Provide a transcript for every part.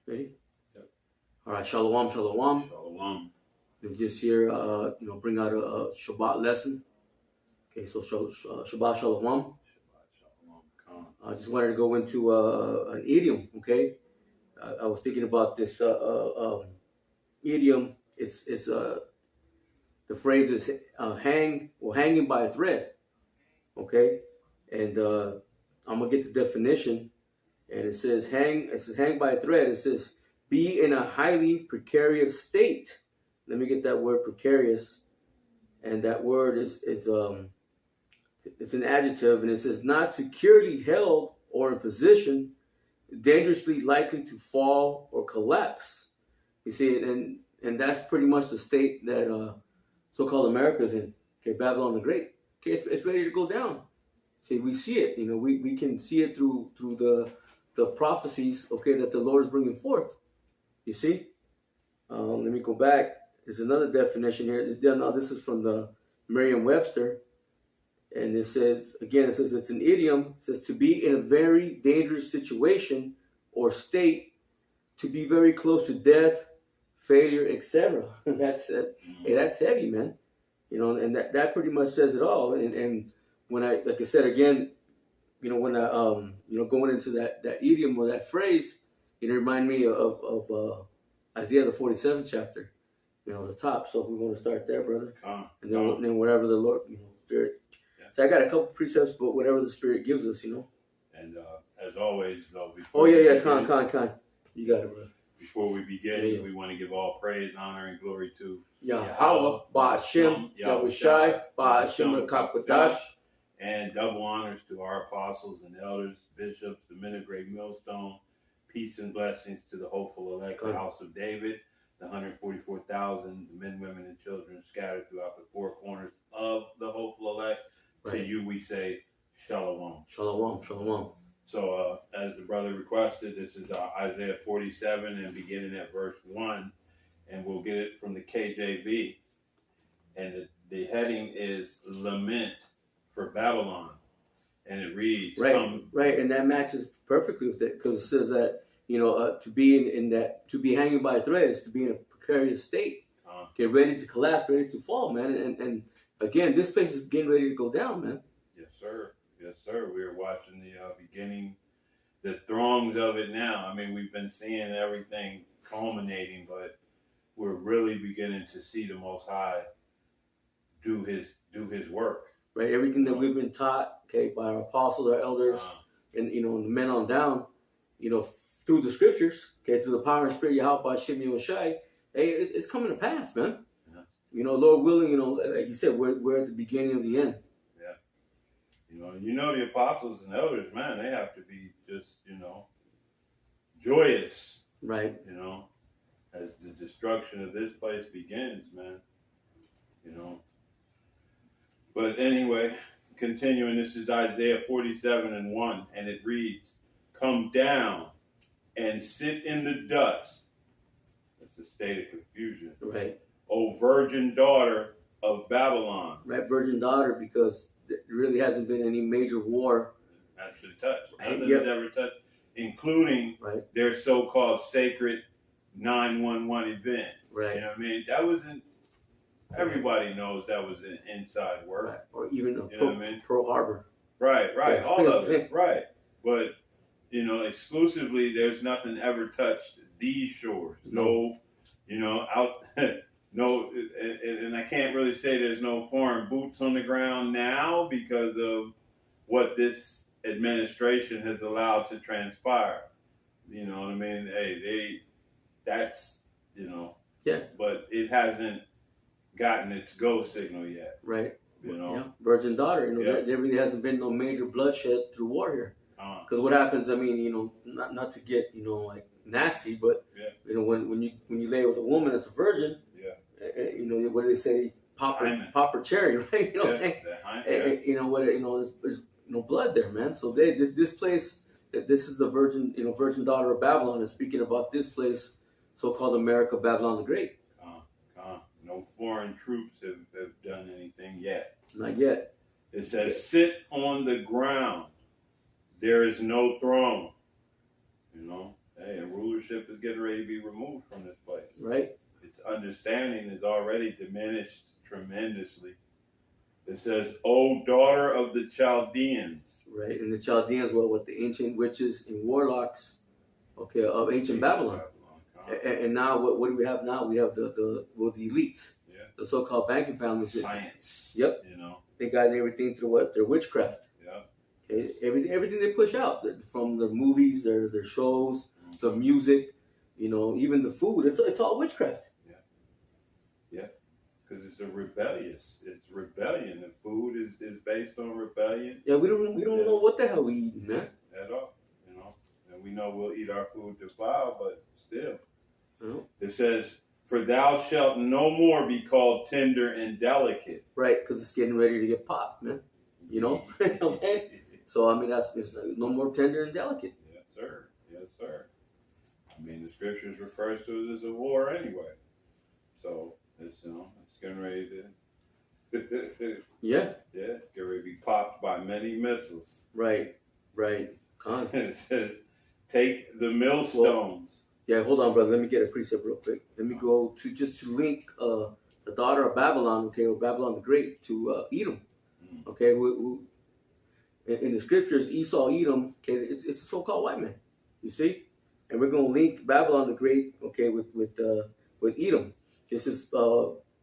Ready? Yep. All right. Shalom, shalom. Shalom. We're just here, bring out a Shabbat lesson. Okay, so Shabbat shalom. I just wanted to go into an idiom. Okay, I was thinking about this idiom. It's the phrase is hanging by a thread. Okay, and I'm gonna get the definition. And it says hang by a thread. It says be in a highly precarious state. Let me get that word precarious. And that word is it's an adjective, and it says not securely held or in position, dangerously likely to fall or collapse. You see, and that's pretty much the state that so-called America is in. Okay, Babylon the Great. Okay, it's ready to go down. See, we see it. We can see it through the prophecies, okay, that the Lord is bringing forth. You see? Let me go back. There's another definition here. Now, this is from the Merriam-Webster. And it says it's an idiom. It says to be in a very dangerous situation or state, to be very close to death, failure, etc. That's heavy, man. And that pretty much says it all. And when like I said again, when I going into that idiom or that phrase, it reminded me of Isaiah the 47th chapter, the top. So we want to start there, brother, and then wherever the Lord, Spirit. Yeah. So I got a couple precepts, but whatever the Spirit gives us, And as always, though, Con. You got it, brother. Before we begin, we want to give all praise, honor, and glory to Yahweh, Ba'ashem, Yahushai, Ba'ashem Rakakwadash. And double honors to our apostles and elders, bishops, the men of Great Millstone. Peace and blessings to the hopeful elect, the house of David, the 144,000 men, women, and children scattered throughout the four corners of the hopeful elect. Right. To you we say, Shalom. Shalom, shalom. So as the brother requested, this is Isaiah 47 and beginning at verse 1. And we'll get it from the KJV. And the heading is Lament for Babylon, and it reads right, and that matches perfectly with it, because it says that to be to be hanging by a thread is to be in a precarious state, get ready to collapse, ready to fall, man. And again, this place is getting ready to go down, man. Yes, sir. We are watching the beginning, the throngs of it now. I mean, we've been seeing everything culminating, but we're really beginning to see the Most High do his work. Right, everything that we've been taught, okay, by our apostles, our elders, and the men on down, through the scriptures, okay, through the power and spirit, Yahweh, Ba'ashem, Yahushai, hey, it's coming to pass, man. Yeah. Lord willing, like you said, we're at the beginning of the end. Yeah. The apostles and elders, man, they have to be just, joyous. Right. As the destruction of this place begins, man. But anyway, continuing, this is Isaiah 47 and 1, and it reads, come down and sit in the dust. That's a state of confusion. Right. O virgin daughter of Babylon. Right, virgin daughter, because there really hasn't been any major war. Actually touched. Nothing has ever touched, including their so-called sacred 9/11 event. Right. You know what I mean? That wasn't. Everybody knows that was an inside work. Right. Or even Pearl Harbor. Right, yeah. All of it, right. But, exclusively, there's nothing ever touched these shores. No, out, no, and I can't really say there's no foreign boots on the ground now because of what this administration has allowed to transpire. You know what I mean? Hey, that's, Yeah. But it hasn't gotten its go signal yet. Right. Virgin daughter, there really hasn't been no major bloodshed through war here. Because what happens, I mean, not to get, like nasty, but when you lay with a woman that's a virgin, what do they say? Pop her cherry, right? You know what I'm saying? There's blood there, man. So this place, this is the virgin daughter of Babylon, is speaking about this place, so-called America, Babylon the Great. No foreign troops have done anything yet. Not yet. It says, sit on the ground. There is no throne. Hey, and rulership is getting ready to be removed from this place. Right. Its understanding is already diminished tremendously. It says, "O daughter of the Chaldeans." Right. And the Chaldeans were what the ancient witches and warlocks, okay, of ancient Babylon. And now what do we have now? We have the elites, the so-called banking families. Science. Yep. You know. They got everything through what? Their witchcraft. Yeah. Okay? Everything they push out, from the movies, their shows, the music, you know, even the food. It's all witchcraft. Yeah. Because it's It's rebellion. The food is based on rebellion. Yeah, we don't know what the hell we eating, man. At all. You know. And we know we'll eat our food defiled, but still. It says, "For thou shalt no more be called tender and delicate." Right, because it's getting ready to get popped, man. You know? Okay? So, I mean, it's no more tender and delicate. Yes, sir. Yes, sir. I mean, the scriptures refers to it as a war anyway. So, it's getting ready to... Yeah. Yeah, it's getting ready to be popped by many missiles. Right. It says, "Take the millstones." Yeah, hold on, brother. Let me get a precept real quick. Let me go to link the daughter of Babylon, okay, or Babylon the Great, to Edom. Okay, in the scriptures, Esau, Edom, okay, it's a so-called white man. You see, and we're gonna link Babylon the Great, okay, with Edom. This is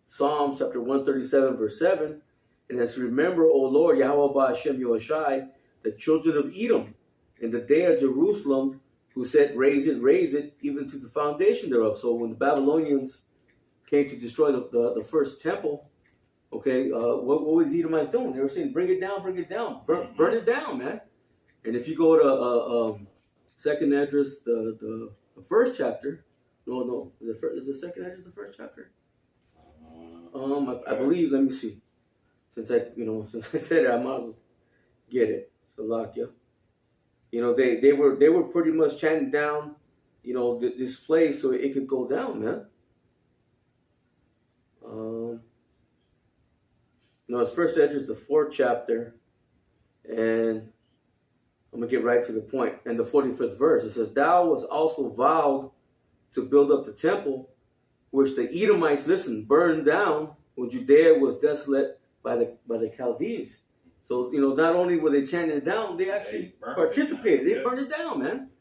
Psalms chapter 137, verse 7, and as remember, O Lord, Yahweh Ba'Hashem Yahushai, the children of Edom, in the day of Jerusalem, who said, raise it, even to the foundation thereof. So when the Babylonians came to destroy the first temple, okay, what was the Edomites doing? They were saying, bring it down, burn it down, man. And if you go to Second Esdras, the first chapter, no, is the Second Esdras the first chapter? I believe. Let me see. Since I said it, I might as well get it. Salakia. You know, they were pretty much chanting down, you know, this place so it could go down, man. No, it's First Esdras, the 4th chapter, and I'm gonna get right to the point. And the 45th verse, it says, "Thou was also vowed to build up the temple, which the Edomites, burned down when Judea was desolate by the Chaldees." So, you know, not only were they chanting it down, they actually participated. They burned it down, man.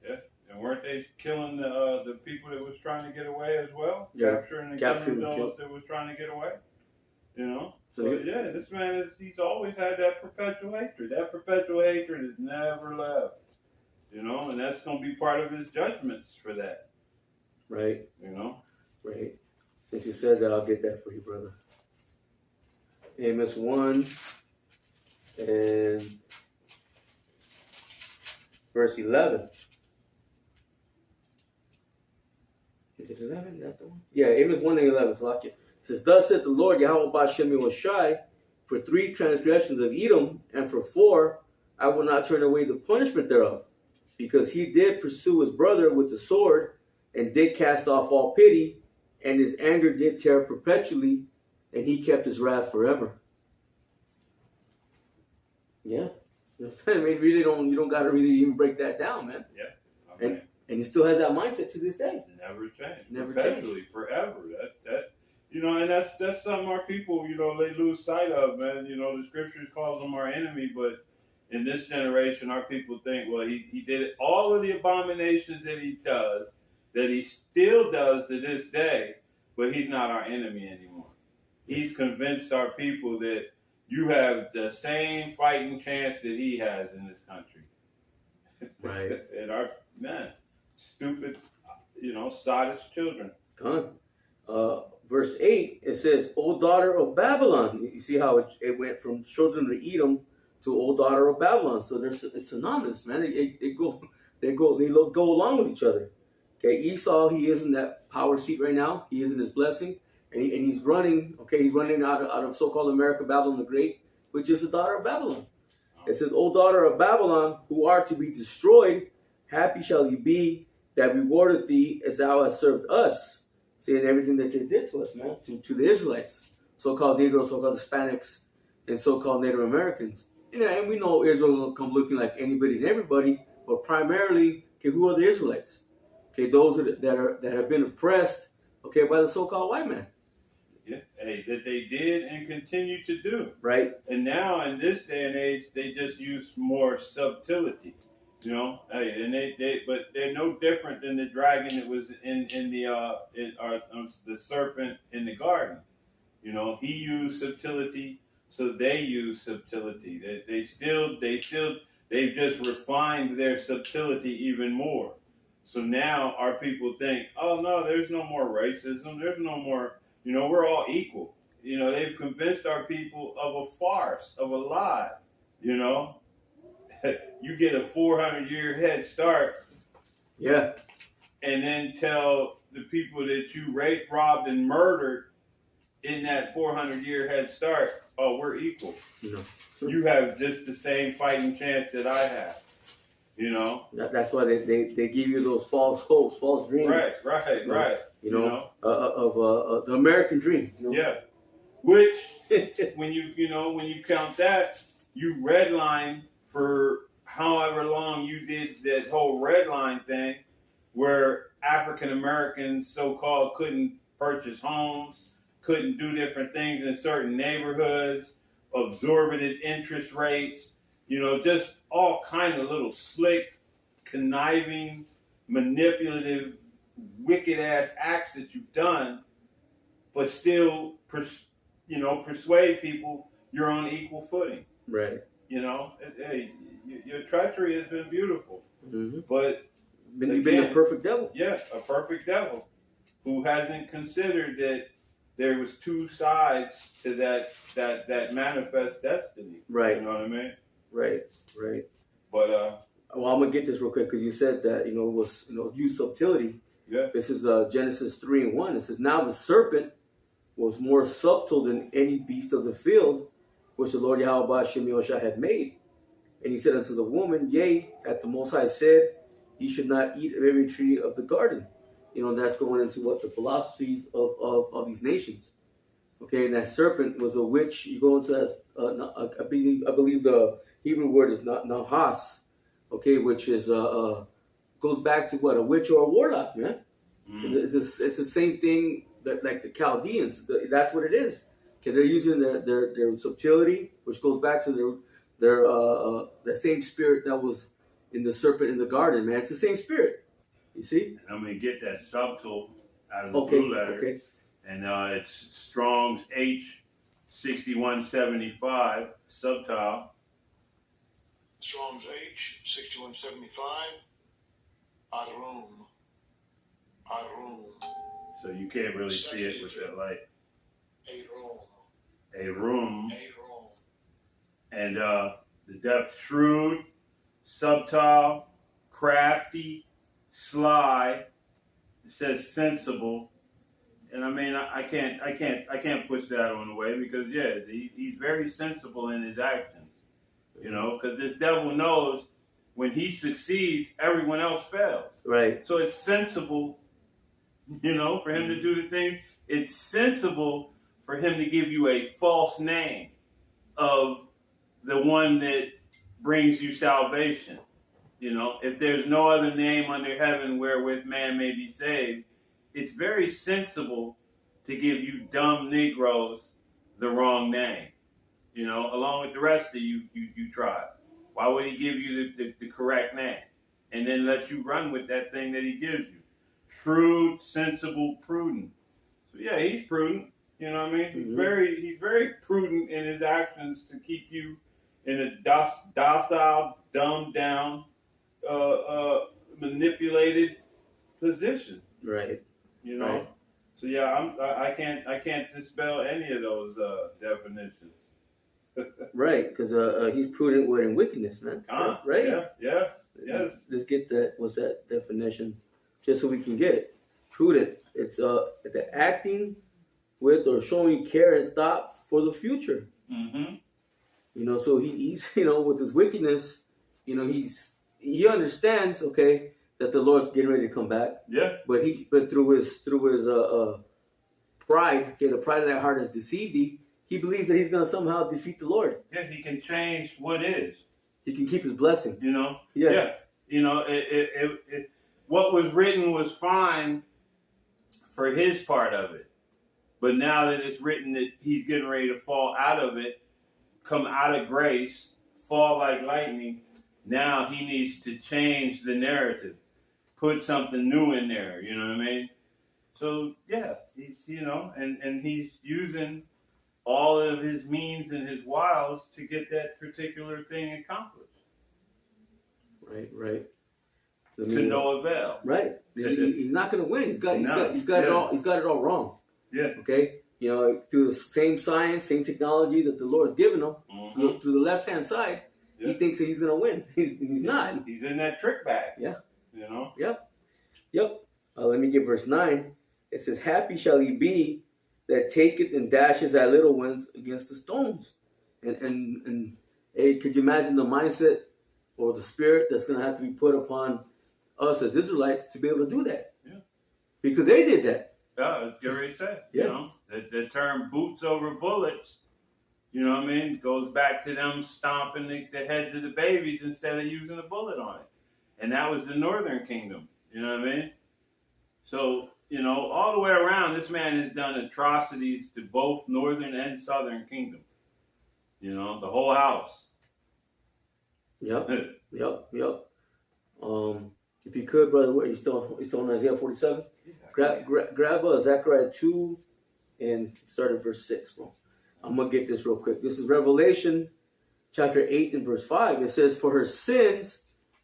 Yeah. And weren't they killing the people that was trying to get away as well? Yeah. Capturing those that was trying to get away? You know? So yeah, this man he's always had that perpetual hatred. That perpetual hatred has never left. You know, and that's going to be part of his judgments for that. Right. You know? Right. Since you said that, I'll get that for you, brother. Amos 1 and verse 11. Is it 11? That the one? Yeah, Amos 1 and 11. So like it says, "Thus saith the Lord, Yahweh Ba'Hashem Yahushai, for 3 transgressions of Edom, and for 4, I will not turn away the punishment thereof, because he did pursue his brother with the sword, and did cast off all pity, and his anger did tear perpetually, and he kept his wrath forever." Yeah. I mean, you don't got to really even break that down, man. Yeah. I mean, and he still has that mindset to this day. Never change. Never perpetually, change. Forever. That you know, and that's something our people, you know, they lose sight of, man. You know, the scriptures calls them our enemy, but in this generation, our people think, well, he did all of the abominations that he does, that he still does to this day, but he's not our enemy anymore. He's convinced our people that you have the same fighting chance that he has in this country. Right. And our, stupid, you know, sottish children. Verse 8, it says, "O daughter of Babylon." You see how it went from children of Edom to "O daughter of Babylon." So it's synonymous, man. They go along with each other. Okay, Esau, he is in that power seat right now. He is in his blessing. And he's running, he's running out of so-called America, Babylon the Great, which is the daughter of Babylon. It says, "O daughter of Babylon, who are to be destroyed, happy shall ye be that rewarded thee as thou hast served us." Seeing everything that they did to us, man, to the Israelites, so-called Negroes, so-called Hispanics, and so-called Native Americans. And we know Israel will come looking like anybody and everybody, but primarily, who are the Israelites? Okay, those that have been oppressed, okay, by the so-called white man. Yeah, hey, that they did and continue to do. Right. And now in this day and age, they just use more subtlety. You know, hey, and but they're no different than the dragon that was in the serpent in the garden. You know, he used subtlety, so they use subtlety. They've just refined their subtlety even more. So now our people think, oh no, there's no more racism. There's no more, you know, we're all equal. You know, they've convinced our people of a farce, of a lie. You know, you get a 400-year head start. Yeah. And then tell the people that you raped, robbed, and murdered in that 400-year head start, oh, we're equal. No. You have just the same fighting chance that I have. You know? That's why they give you those false hopes, false dreams. Right. You know? Of the American dream. You know? Yeah. Which, when you count that, you redline for however long you did that whole redline thing where African Americans so-called couldn't purchase homes, couldn't do different things in certain neighborhoods, exorbitant interest rates, you know, just all kinds of little slick, conniving, manipulative, wicked-ass acts that you've done, but still, persuade people you're on equal footing. Right. You know, hey, your treachery has been beautiful, but you've been a perfect devil. Yeah, a perfect devil who hasn't considered that there was two sides to that manifest destiny. Right. You know what I mean? Right. But well, I'm gonna get this real quick because you said that use subtlety. Yeah. This is Genesis 3:1. It says, "Now the serpent was more subtle than any beast of the field, which the Lord Yahweh Shem Yahushua had made. And he said unto the woman, Yea, hath the Most High said, Ye should not eat of every tree of the garden." You know, that's going into what the philosophies of these nations. Okay, and that serpent was a witch. You go into that. I believe the Hebrew word is not nahas. Okay, which is goes back to what, a witch or a warlock, man. It's the same thing that like the Chaldeans. That's what it is. Okay, they're using their subtlety, which goes back to their the same spirit that was in the serpent in the garden, man. It's the same spirit. You see? And I'm gonna get that subtle out of the blue letter. Okay. And it's Strong's H6175 subtile. Strong's H6175. Arum. So you can't really see it with that light. Arum. And the depth, shrewd, subtle, crafty, sly. It says sensible. And I mean, I can't push that on away because he's very sensible in his actions. You know, because this devil knows when he succeeds, everyone else fails. Right. So it's sensible, you know, for him to do the thing. It's sensible for him to give you a false name of the one that brings you salvation. You know, if there's no other name under heaven wherewith man may be saved, it's very sensible to give you dumb Negroes the wrong name, you know, along with the rest of you tribe. Why would he give you the correct name and then let you run with that thing that he gives you? Shrewd, sensible, prudent. So yeah, he's prudent. You know what I mean? Mm-hmm. He's very prudent in his actions to keep you in a docile, dumbed down, manipulated position. Right. You know. Right. So yeah, I can't dispel any of those definitions. Right, because he's prudent in wickedness, man. Right. Yeah. Yes. Let's get that. What's that definition? Just so we can get it. Prudent. It's the acting with or showing care and thought for the future. Mm-hmm. You know, so he's with his wickedness, he understands, okay, that the Lord's getting ready to come back. Yeah. But through his pride, okay, the pride of that heart has deceived thee. He believes that he's going to somehow defeat the Lord. Yeah, he can change what is. He can keep his blessing. You know. Yeah. You know, what was written was fine for his part of it. But now that it's written that he's getting ready to fall out of it, come out of grace, fall like lightning, now he needs to change the narrative, put something new in there, you know what I mean? So, yeah, he's, and he's using all of his means and his wiles to get that particular thing accomplished. Right. To no avail. Right. He's not going to win. He's got it all. He's got it all wrong. Yeah. Okay. Through the same science, same technology that the Lord's given him, through the left hand side, he thinks that he's going to win. He's not. He's in that trick bag. Yeah. Yep. Let me get verse 9. It says, "Happy shall he be that taketh and dashes at little ones against the stones." And hey, could you imagine the mindset or the spirit that's going to have to be put upon us as Israelites to be able to do that? Yeah. Because they did that. Yeah, as Gary said. Yeah. The term boots over bullets, goes back to them stomping the heads of the babies instead of using a bullet on it. And that was the northern kingdom. You know what I mean? So, all the way around, this man has done atrocities to both northern and southern kingdom. The whole house. Yep. If you could, brother, you still in Isaiah 47? Grab Zechariah 2 and start at verse 6, bro. I'm going to get this real quick. This is Revelation chapter 8 and verse 5. It says, "For her sins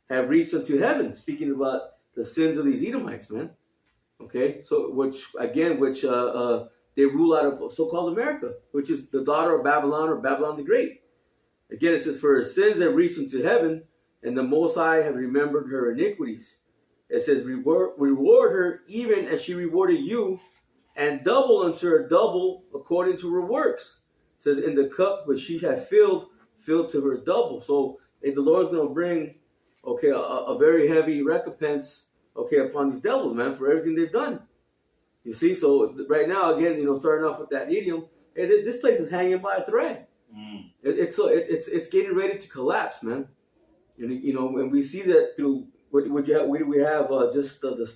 have reached unto heaven." Speaking about the sins of these Edomites, man. Okay, so which they rule out of so-called America, which is the daughter of Babylon or Babylon the Great. Again, it says, "For her sins have reached into heaven, and the Most High have remembered her iniquities." It says, reward her even as she rewarded you, and double unto her double according to her works. It says, "In the cup which she had filled to her double." So if the Lord's going to bring, a very heavy recompense, upon these devils, man, for everything they've done. You see, so right now, again, starting off with that idiom, this place is hanging by a thread. It's getting ready to collapse, man. And we see that through what we have just the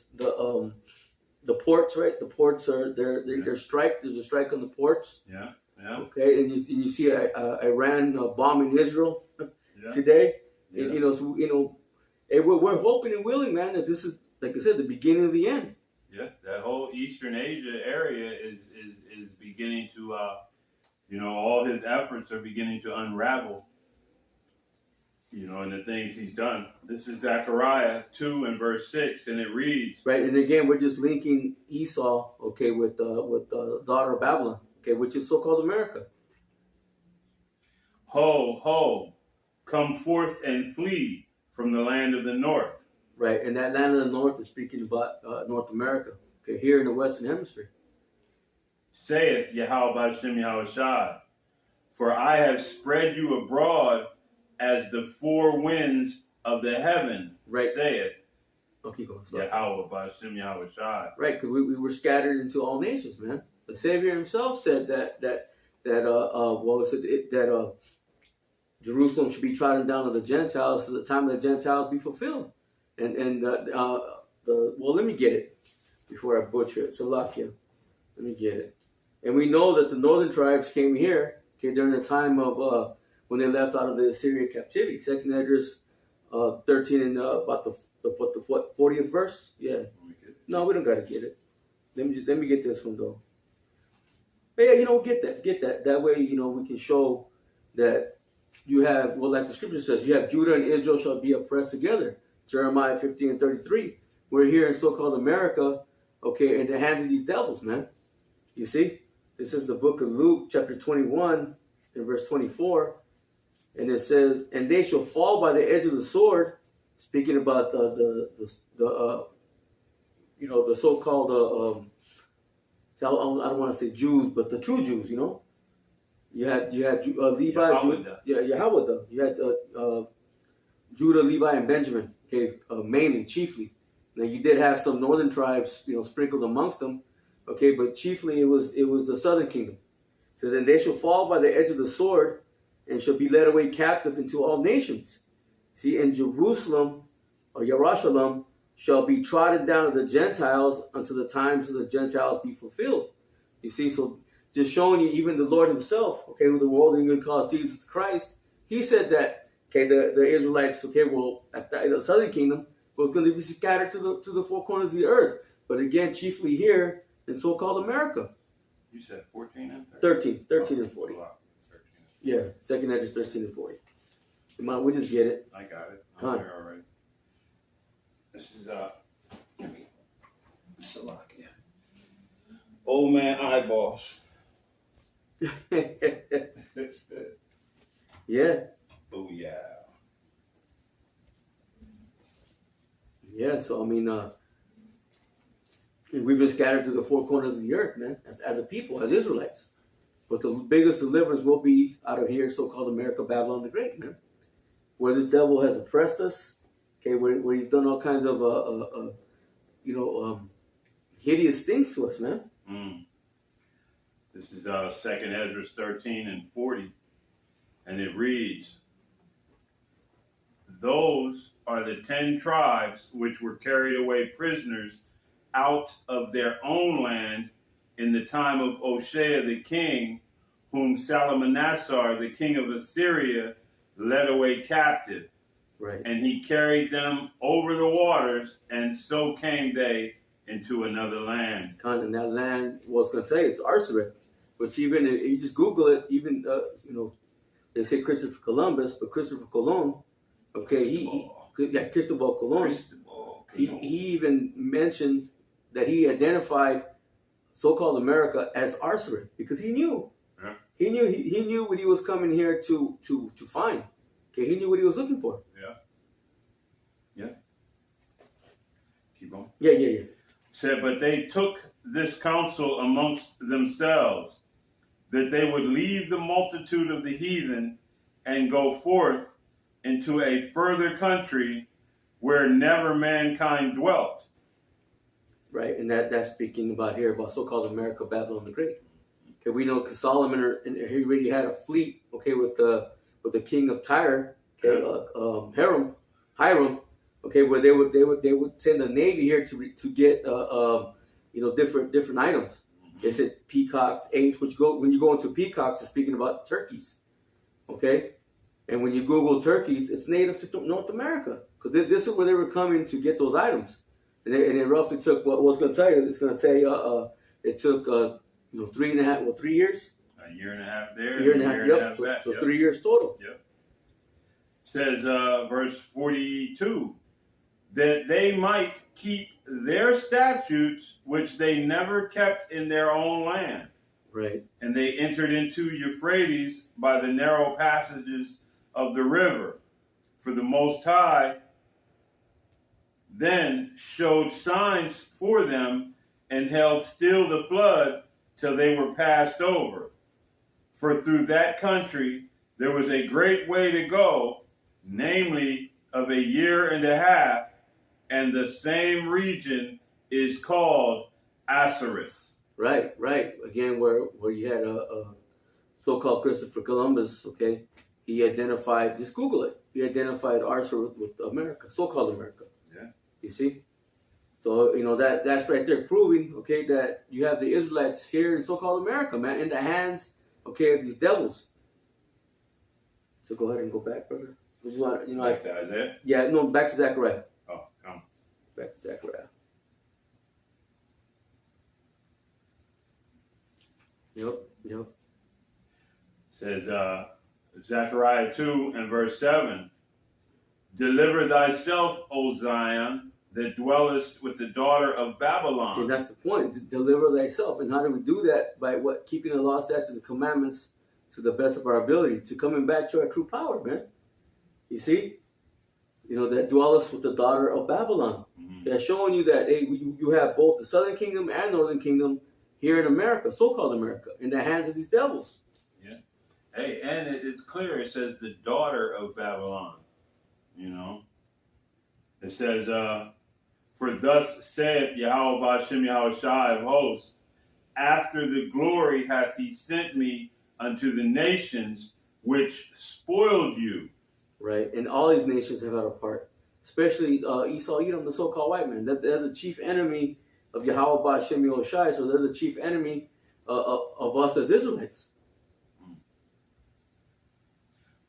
ports, right? The ports are they're strike. There's a strike on the ports. Yeah. Okay, and you see Iran bombing Israel today. Yeah. And, we're hoping and willing, man, that this is, like I said, the beginning of the end. Yeah, that whole Eastern Asia area is beginning to, all his efforts are beginning to unravel. And the things he's done. This is Zechariah 2 and verse 6, and it reads. Right, and again, we're just linking Esau, with the daughter of Babylon, which is so-called America. Ho, ho, come forth and flee from the land of the north. Right, and that land of the north is speaking about North America, here in the Western Hemisphere. Saith Yahweh B'Shem Yahushua, "For I have spread you abroad as the four winds of the heaven." Right. Saith Okay, go on. Yahweh B'Shem Yahushua. Right, because we were scattered into all nations, man. The Savior himself said that Jerusalem should be trodden down of the Gentiles, so the time of the Gentiles be fulfilled. Let me get it before I butcher it. So, Lakia, let me get it. And we know that the northern tribes came here, during the time of when they left out of the Assyrian captivity. 2nd Esdras 13 and about the 40th verse. Yeah. No, we don't gotta get it. Let me get this one though. But yeah, get that. That way, we can show that you have, like the scripture says, you have Judah and Israel shall be oppressed together. Jeremiah 15 and 33. We're here in so-called America, in the hands of these devils, man. You see? This is the book of Luke, chapter 21, and verse 24. And it says, "And they shall fall by the edge of the sword," speaking about the so-called, I don't want to say Jews, but the true Jews, You had Levi, Yahweh. Yahweh. You had Judah, Levi, and Benjamin. Mainly, chiefly. Now you did have some northern tribes, sprinkled amongst them. But chiefly it was the southern kingdom. It says, "And they shall fall by the edge of the sword, and shall be led away captive into all nations. See, and Jerusalem, or Yerushalayim, shall be trodden down of the Gentiles until the times of the Gentiles be fulfilled. You see, so just showing you, even the Lord himself, okay, who the world ain't going to call Jesus Christ, he said that, okay, the Israelites, okay, well, at the southern kingdom was going to be scattered to the four corners of the earth. But again, chiefly here in so-called America. You said 14 and 13? 13 and 40. 13. Yeah, second Esdras 13 and 40. Come on, we just get it. I got it. I'm there already. This is Salakia. Old man eyeballs. Yeah. Oh yeah. Yeah, so I mean, we've been scattered to the four corners of the earth, man, as a people, as Israelites. But the biggest deliverance will be out of here, so-called America, Babylon the Great, man. Where this devil has oppressed us, okay, where he's done all kinds of, hideous things to us, man. This is 2nd Esdras 13 and 40, and it reads, "Those are the 10 tribes which were carried away prisoners out of their own land in the time of Hoshea the king, whom Salmanassar the king of Assyria led away captive. Right. And he carried them over the waters, and so came they into another land." And that land, was going to tell you, it's Arsaret. But even if you just Google it, even, they say Christopher Columbus, but Christopher Colon, okay, Cristobal Colon, he even mentioned that he identified so-called America as Arsaret because he knew. Yeah. He knew what he was coming here to find. Okay, he knew what he was looking for. Yeah. Keep going. Yeah. Said, "But they took this counsel amongst themselves, that they would leave the multitude of the heathen and go forth into a further country where never mankind dwelt." Right, and that's speaking about here about so-called America, Babylon the Great. Okay, we know because Solomon, he already had a fleet. Okay, with the king of Tyre, okay, Hiram. Okay, where they would send a navy here to get different items. They said peacocks, apes. When you go into peacocks, it's speaking about turkeys. Okay, and when you Google turkeys, it's native to North America because this is where they were coming to get those items. And it roughly took what's going to tell you. It's going to tell you it took 3 years. A year and a half there. Year and a half. Yep. So 3 years total. Yep. Says verse 42, that they might keep their statutes which they never kept in their own land. Right. And they entered into Euphrates by the narrow passages of the river. For the Most High then showed signs for them and held still the flood till they were passed over. For through that country there was a great way to go, namely of a year and a half, and the same region is called Assaris. Right. Again, where you had a so-called Christopher Columbus, okay, he identified, just Google it, he identified Arsaris with America, so-called America. Yeah. You see? So, that's right there proving, okay, that you have the Israelites here in so-called America, man, in the hands, okay, of these devils. So go ahead and go back, brother. We just want, Back to Isaiah? Yeah, no, back to Zechariah. Oh, come. Back to Zechariah. Yep. Says Zechariah 2 and verse 7, "Deliver thyself, O Zion, that dwellest with the daughter of Babylon." See, that's the point. Deliver thyself. And how do we do that? By what? Keeping the law, statutes, and commandments to the best of our ability, to coming back to our true power, man. You see? That dwellest with the daughter of Babylon. Mm-hmm. They're showing you that, hey, you have both the southern kingdom and northern kingdom here in America, so-called America, in the hands of these devils. Yeah. Hey, and it's clear. It says the daughter of Babylon. It says, "For thus saith Yahweh Ba'ashem Yahushai of hosts, after the glory hath he sent me unto the nations which spoiled you." Right, and all these nations have had a part. especially Esau, Edom, the so-called white man. That they're the chief enemy of Yahweh Ba'Shem Yahushai, so they're the chief enemy of us as Israelites.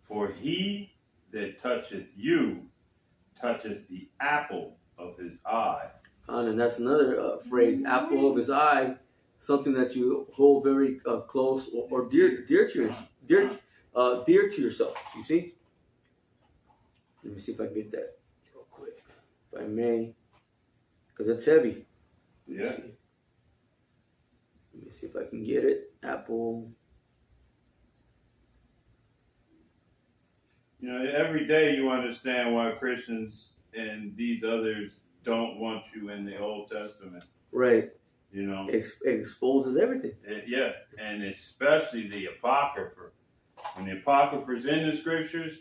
For he that toucheth you toucheth the apple of his eye. And that's another phrase, apple of his eye, something that you hold very close or dear to yourself. You see? Let me see if I can get that real quick, if I may, because it's heavy. Yeah. Let me see if I can get it. Apple. You know, every day you understand why Christians and these others don't want you in the Old Testament. Right. You know, it exposes everything. Yeah, and especially the Apocrypha. When the Apocrypha's in the scriptures,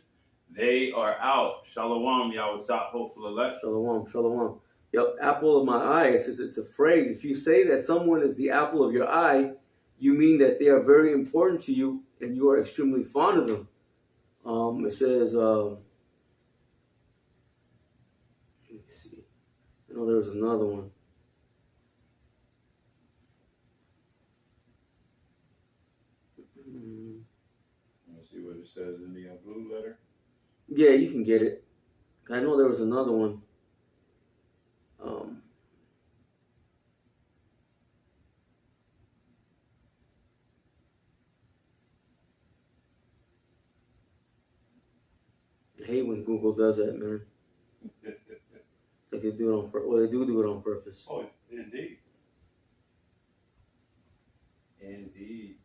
they are out. Shalom, Yahweh, hopeful elect. Shalom, shalom. Yep, apple of my eye. It's a phrase. If you say that someone is the apple of your eye, you mean that they are very important to you and you are extremely fond of them. It says, let me see. I know there was another one. Let's see what it says in the blue letter. Yeah, you can get it. I know there was another one. I hate when Google does that, man. Like they do it on purpose. Well, they do it on purpose. Oh, indeed. Indeed.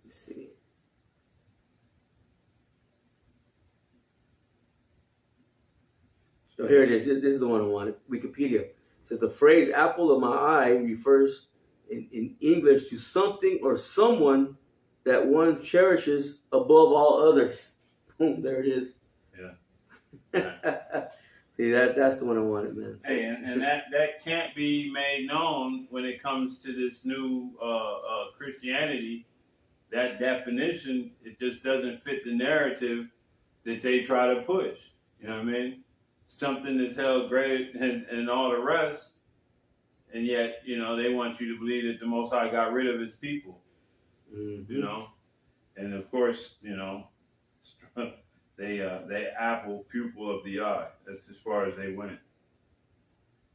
Let's see. So here it is. This is the one I wanted. Wikipedia. It says the phrase apple of my eye refers in English to something or someone that one cherishes above all others. Boom, there it is. Yeah. See, that's the one I wanted, man. So, hey, and that can't be made known when it comes to this new Christianity. That definition, it just doesn't fit the narrative that they try to push. You know what I mean? Something that's held great and all the rest, and yet, you know, they want you to believe that the Most High got rid of his people. mm-hmm. You know, and of course, you know, they apple pupil of the eye. That's as far as they went.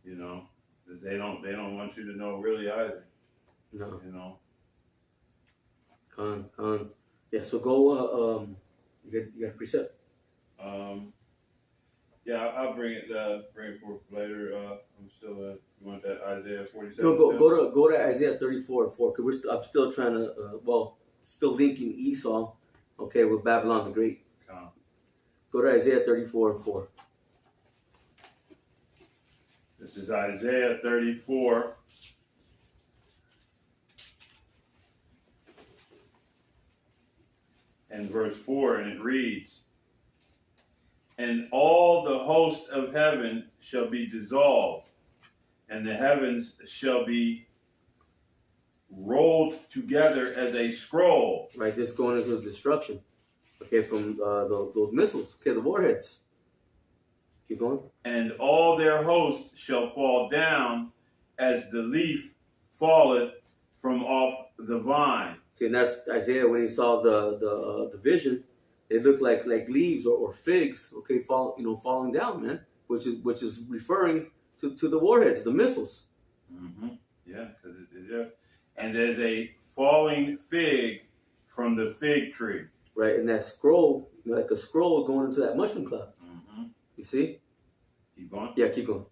You know, they don't want you to know really either. No. You know. Con. Yeah. So go. You got a precept. Yeah, I'll bring it forth later. I'm still. You want that Isaiah 47? No, go to Isaiah 34:4 because I'm still trying to still linking Esau, okay, with Babylon the Great. Go to Isaiah 34:4. This is Isaiah 34. And verse 4, and it reads, and all the host of heaven shall be dissolved, and the heavens shall be rolled together as a scroll. Right, this going into destruction. Okay, from those missiles. Okay, the warheads. Keep going. And all their host shall fall down as the leaf falleth from off the vine. See, and that's Isaiah when he saw the vision. They look like leaves or figs. Okay, falling down, man. Which is referring to the warheads, the missiles. Mm-hmm. Yeah, and there's a falling fig from the fig tree. Right, and that scroll, like a scroll going into that mushroom cloud. Mm-hmm. You see? Keep going. Yeah, keep going.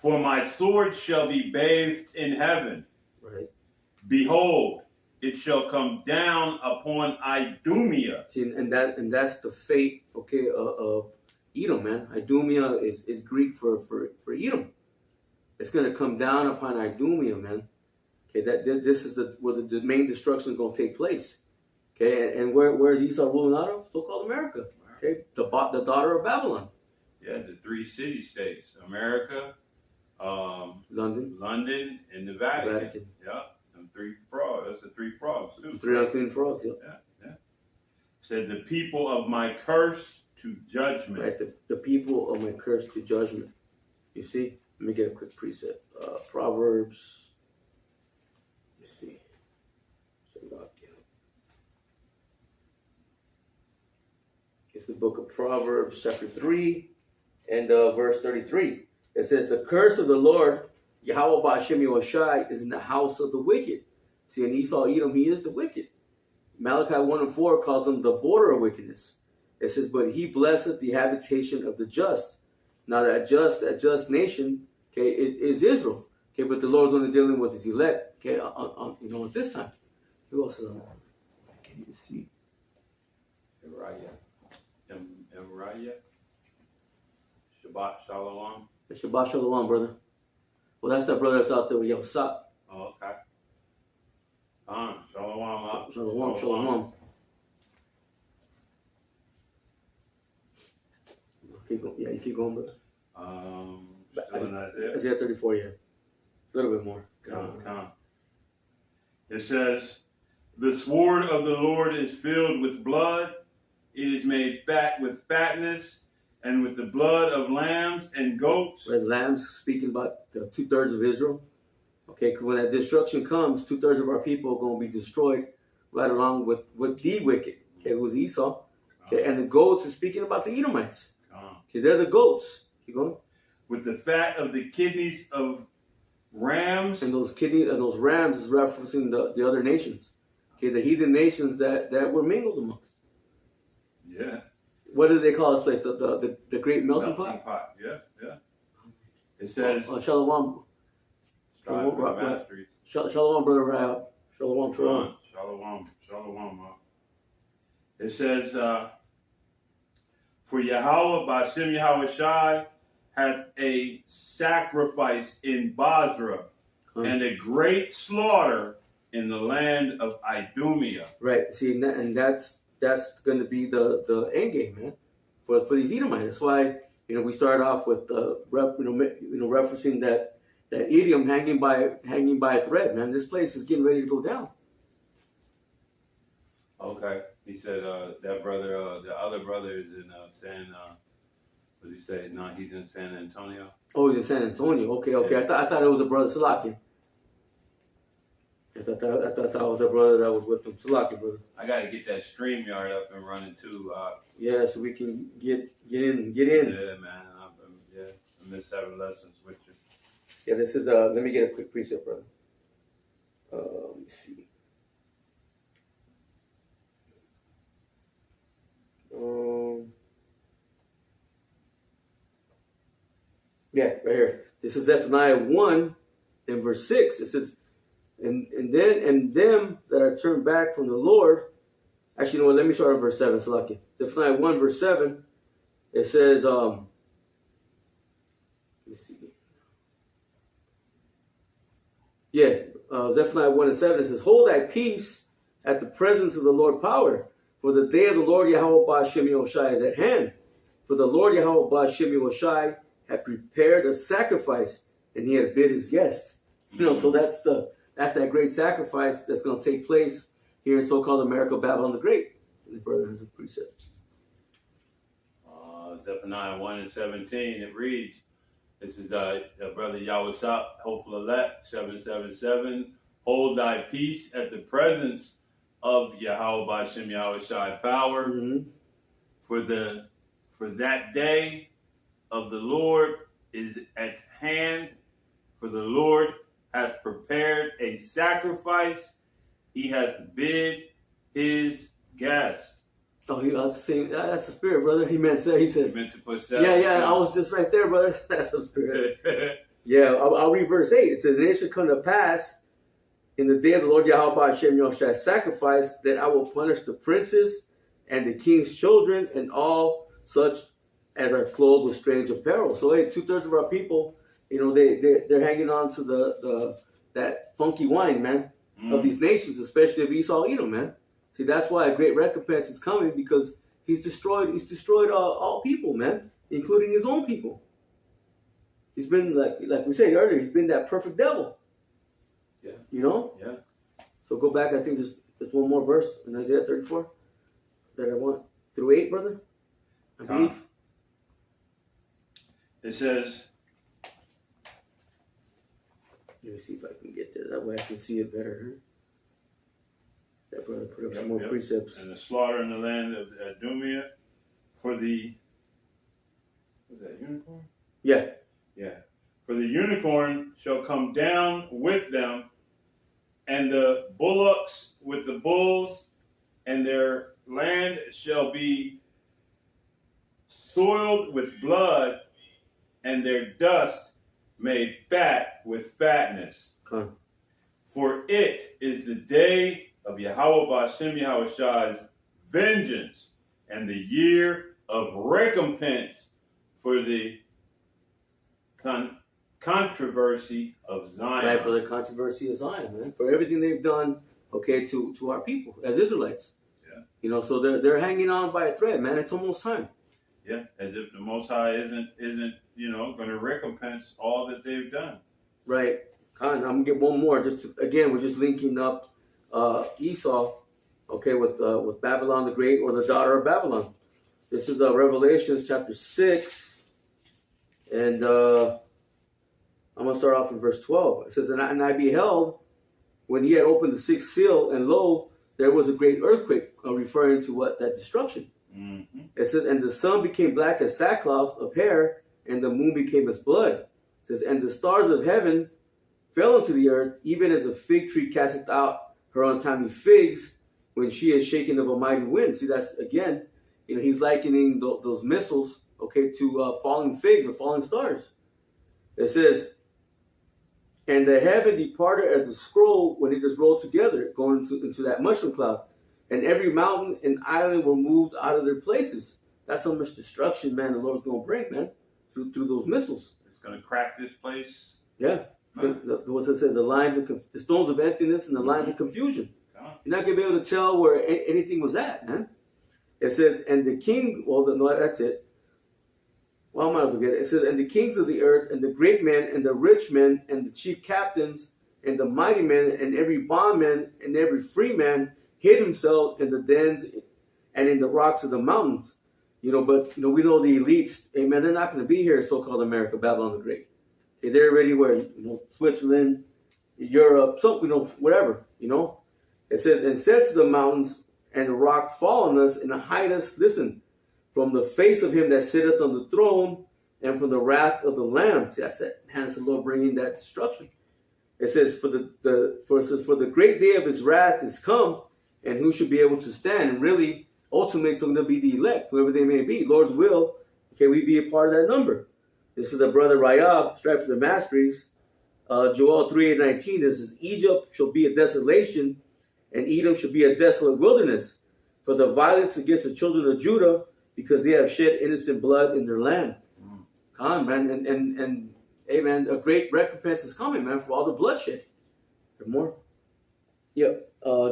For my sword shall be bathed in heaven. Right. Behold, it shall come down upon Idumea. See, and that's the fate, okay, of Edom, man. Idumea is Greek for Edom. It's going to come down upon Idumea, man. Okay, this is where the main destruction is going to take place. Okay, and where is Esau ruling out of? So-called America. Okay, the daughter of Babylon. Yeah, the 3 city-states: America, London, and the Vatican. Yeah, them 3 frogs. That's the 3 frogs too. 3 unclean frogs. Yep. Yeah. said, the people of my curse to judgment. Right, the people of my curse to judgment. You see? Let me get a quick precept. Proverbs. Let's see. It's the book of Proverbs, chapter 3, and verse 33. It says, the curse of the Lord, Yahweh Ba'ashem Yahushai, is in the house of the wicked. See, in Esau, Edom, he is the wicked. Malachi 1 and 4 calls him the border of wickedness. It says, but he blesseth the habitation of the just. Now that just nation, okay, is Israel. Okay, but the Lord's only dealing with his elect, okay, at this time. Who else is on? I can't even see. Emraya. Shabbat Shalom. Shabbat Shalom, brother. Well, that's that brother that's out there with Yahusat. Oh, okay. Shalom. Shalom. Keep going. Yeah, you keep going, brother. Isaiah 34, yeah. A little bit more. Come. It says, the sword of the Lord is filled with blood. It is made fat with fatness, and with the blood of lambs and goats. Right, lambs, speaking about the 2/3 of Israel. Okay, because when that destruction comes, 2/3 of our people are going to be destroyed, right along with the wicked. Okay, it was Esau. Okay, and the goats is speaking about the Edomites. Okay, they're the goats. Keep going. With the fat of the kidneys of rams. And those kidneys and those rams is referencing the other nations. Okay, the heathen nations that were mingled amongst. Yeah. What do they call this place? The great melting pot? Yeah. It says Shalom. Shalom, brother Rahab. Shalom. It says, for Yahweh Ba'ashem Yahushai hath a sacrifice in Basra and a great slaughter in the land of Idumea. Right. See, and that's going to be the end game, man, for these Edomites. That's why we started off with referencing that idiom hanging by a thread, man. This place is getting ready to go down. Okay, he said that brother, the other brother is in what did he say? No, he's in San Antonio. Oh, he's in San Antonio. Okay. Yeah. I thought it was a brother Salaki. I thought that was a brother that was with him. Salaki, brother. I got to get that StreamYard up and running too. Yeah, so we can get in. Yeah, man. I missed several lessons with you. Yeah, this is let me get a quick precept, brother. Let me see. Yeah, right here. This is Zephaniah 1 and verse 6. It says, and them that are turned back from the Lord. Actually, you know what? Let me start at verse 7. So lucky. Zephaniah 1 verse 7. It says, let me see. Yeah, Zephaniah 1 and 7. It says, hold thy peace at the presence of the Lord power. For the day of the Lord Yahweh Ba'ashem Yahushai is at hand. For the Lord Yahweh Ba'ashem Yahushai had prepared a sacrifice, and he had bid his guests. So that's that great sacrifice that's going to take place here in so-called America, Babylon the Great. And the brother has a precept. Zephaniah 1 and 17, it reads, this is the brother Yahusap, hopeful elect, 777. Hold thy peace at the presence of Yahweh Ba'ashem Yahushai power. Mm-hmm. For that day of the Lord is at hand. For the Lord hath prepared a sacrifice. He hath bid his guest. Oh, that's the same. That's the spirit, brother. He meant to put seven. Yeah. I was just right there, brother. That's the spirit. Yeah, I'll read verse 8. It says, and it shall come to pass in the day of the Lord Yahweh Ba'ashem Yahushai sacrifice that I will punish the princes and the king's children and all such as are clothed with strange apparel. So, hey, 2/3 of our people, they're hanging on to that funky wine, man, of these nations, especially of Esau, Edom, man. See, that's why a great recompense is coming, because he's destroyed all people, man, including his own people. He's been like we said earlier, he's been that perfect devil. Yeah. Yeah. So go back. I think there's one more verse in Isaiah 34. that I want through 8, brother. I believe. It says, let me see if I can get there. That way I can see it better. Huh? That brother put up some more precepts. And the slaughter in the land of Idumea for the, was that unicorn? Yeah. Yeah. For the unicorn shall come down with them, and the bullocks with the bulls, and their land shall be soiled with blood, and their dust made fat with fatness. Okay. For it is the day of Yahweh Ba'ashem Yahushai's vengeance, and the year of recompense for the controversy of Zion. Right, for the controversy of Zion, man. For everything they've done, okay, to our people as Israelites. Yeah. You know, so they're hanging on by a thread, man. It's almost time. Yeah, as if the Most High isn't going to recompense all that they've done. Right. I'm gonna get one more. We're just linking up Esau, okay, with Babylon the Great, or the daughter of Babylon. This is Revelations chapter 6, and I'm gonna start off in verse 12. It says, "And I beheld when he had opened the sixth seal, and lo, there was a great earthquake," referring to that destruction. Mm-hmm. It says, "And the sun became black as sackcloth of hair, and the moon became as blood." It says, "And the stars of heaven fell into the earth, even as a fig tree casteth out her untimely figs when she is shaken of a mighty wind." See, that's again, he's likening those missiles, okay, to falling figs or falling stars. It says, "And the heaven departed as a scroll when it is rolled together, going into that mushroom cloud. And every mountain and island were moved out of their places." That's how much destruction, man, the Lord's going to bring, man, through those missiles. It's going to crack this place. Yeah. What's it say? The stones of emptiness and the lines of confusion. You're not going to be able to tell where anything was at, man. It says, "And the king," that's it. Well, I might as well get it. It says, "And the kings of the earth, and the great men, and the rich men, and the chief captains, and the mighty men, and every bondman, and every free man, hid himself in the dens and in the rocks of the mountains." But we know the elites, amen, they're not going to be here in so-called America, Babylon the Great. Okay, they're already where, Switzerland, Europe, whatever, It says, "And said to the mountains and the rocks, fall on us, and hide us," listen, "from the face of him that sitteth on the throne, and from the wrath of the Lamb." See, that's it. Man, it's the Lord bringing that destruction. It says, "For the great day of his wrath is come, and who should be able to stand?" And really, ultimately, it's going to be the elect, whoever they may be. Lord's will, okay, we be a part of that number. This is the brother Rayab, strive for the masteries. Joel 3:19, this is, "Egypt shall be a desolation, and Edom shall be a desolate wilderness, for the violence against the children of Judah, because they have shed innocent blood in their land." Come on, man, and hey, man, a great recompense is coming, man, for all the bloodshed. There more? Yep.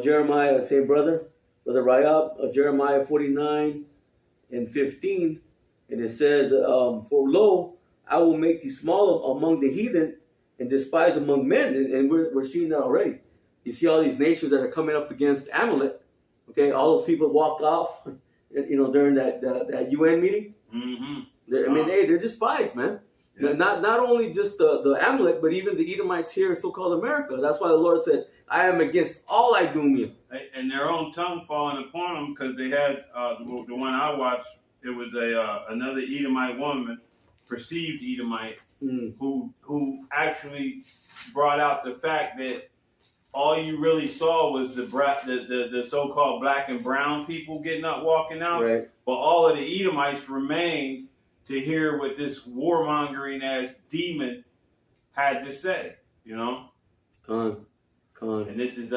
Jeremiah, same brother Rayab, Jeremiah 49:15, and it says, "For lo, I will make thee small among the heathen, and despised among men." And we're seeing that already. You see all these nations that are coming up against Amalek. Okay, all those people walked off, during that UN meeting. Mm-hmm. They're despised, man. Yeah. Not only just the Amalek, but even the Edomites here in so-called America. That's why the Lord said, "I am against all Idumea." And their own tongue falling upon them, because they had the one I watched. It was another Edomite woman, perceived Edomite, who actually brought out the fact that all you really saw was the so-called black and brown people getting up, walking out. Right. But all of the Edomites remained to hear what this warmongering ass demon had to say. Con. And this is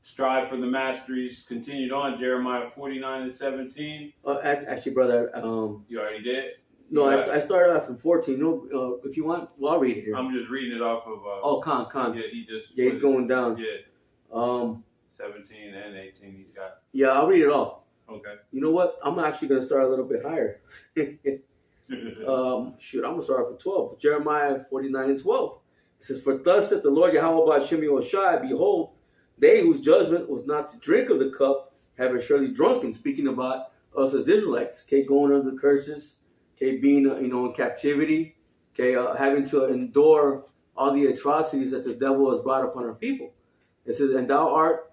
strive for the masteries. Continued on Jeremiah 49:17. Actually, brother, You already did. no, I started off from 14. If you want, I'll read it here. I'm just reading it off of. Con. Yeah, He's going down. Yeah. 17 and 18 he's got. Yeah, I'll read it all. Okay. You know what? I'm actually going to start a little bit higher. I'm going to start off with 12. Jeremiah 49:12. It says, "For thus saith the Lord Yahweh Ba'ashem Yahushai, behold, they whose judgment was not to drink of the cup have it surely drunken, speaking about us as Israelites, okay, going under the curses, okay, being, in captivity, okay, having to endure all the atrocities that the devil has brought upon our people. It says, and thou art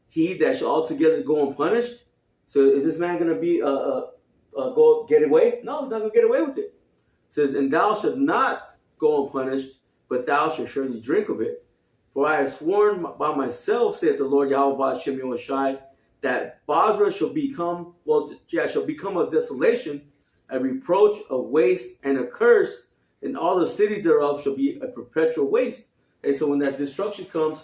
he that shall altogether go unpunished. So is this man going to be go get away? No, he's not going to get away with it. It says, and thou shalt not go unpunished, but thou shalt surely drink of it. For I have sworn by myself, saith the Lord Yahweh Shem Yahushai, that Basra shall become a desolation, a reproach, a waste, and a curse, and all the cities thereof shall be a perpetual waste. And so when that destruction comes,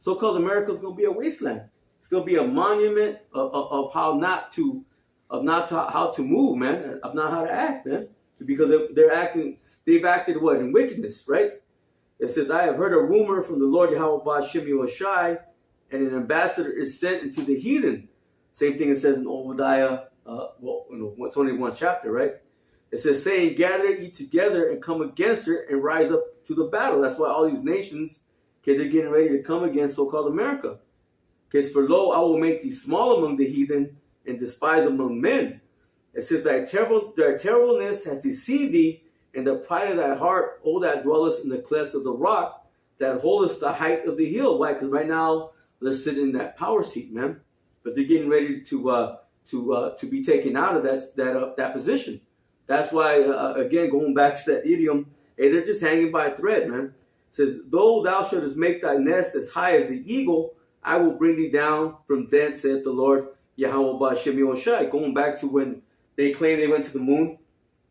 so-called America is going to be a wasteland. It's going to be a monument of how not to move, man, of not how to act, man, because they've acted in wickedness, right? It says, I have heard a rumor from the Lord Yahweh Shem Yahushai, and an ambassador is sent into the heathen. Same thing it says in Obadiah, 21 chapter, right? It says, saying, gather ye together and come against her and rise up to the battle. That's why all these nations, okay, they're getting ready to come against so-called America. Okay, for lo, I will make thee small among the heathen and despise among men. It says, thy terribleness has deceived thee, and the pride of thy heart, O that dwellest in the clefts of the rock, that holdest the height of the hill. Why? Because right now they're sitting in that power seat, man. But they're getting ready to be taken out of that position. That's why, again, going back to that idiom, hey, they're just hanging by a thread, man. It says, though thou shouldest make thy nest as high as the eagle, I will bring thee down from thence, saith the Lord Yahweh Shem Yahushai. Going back to when they claim they went to the moon,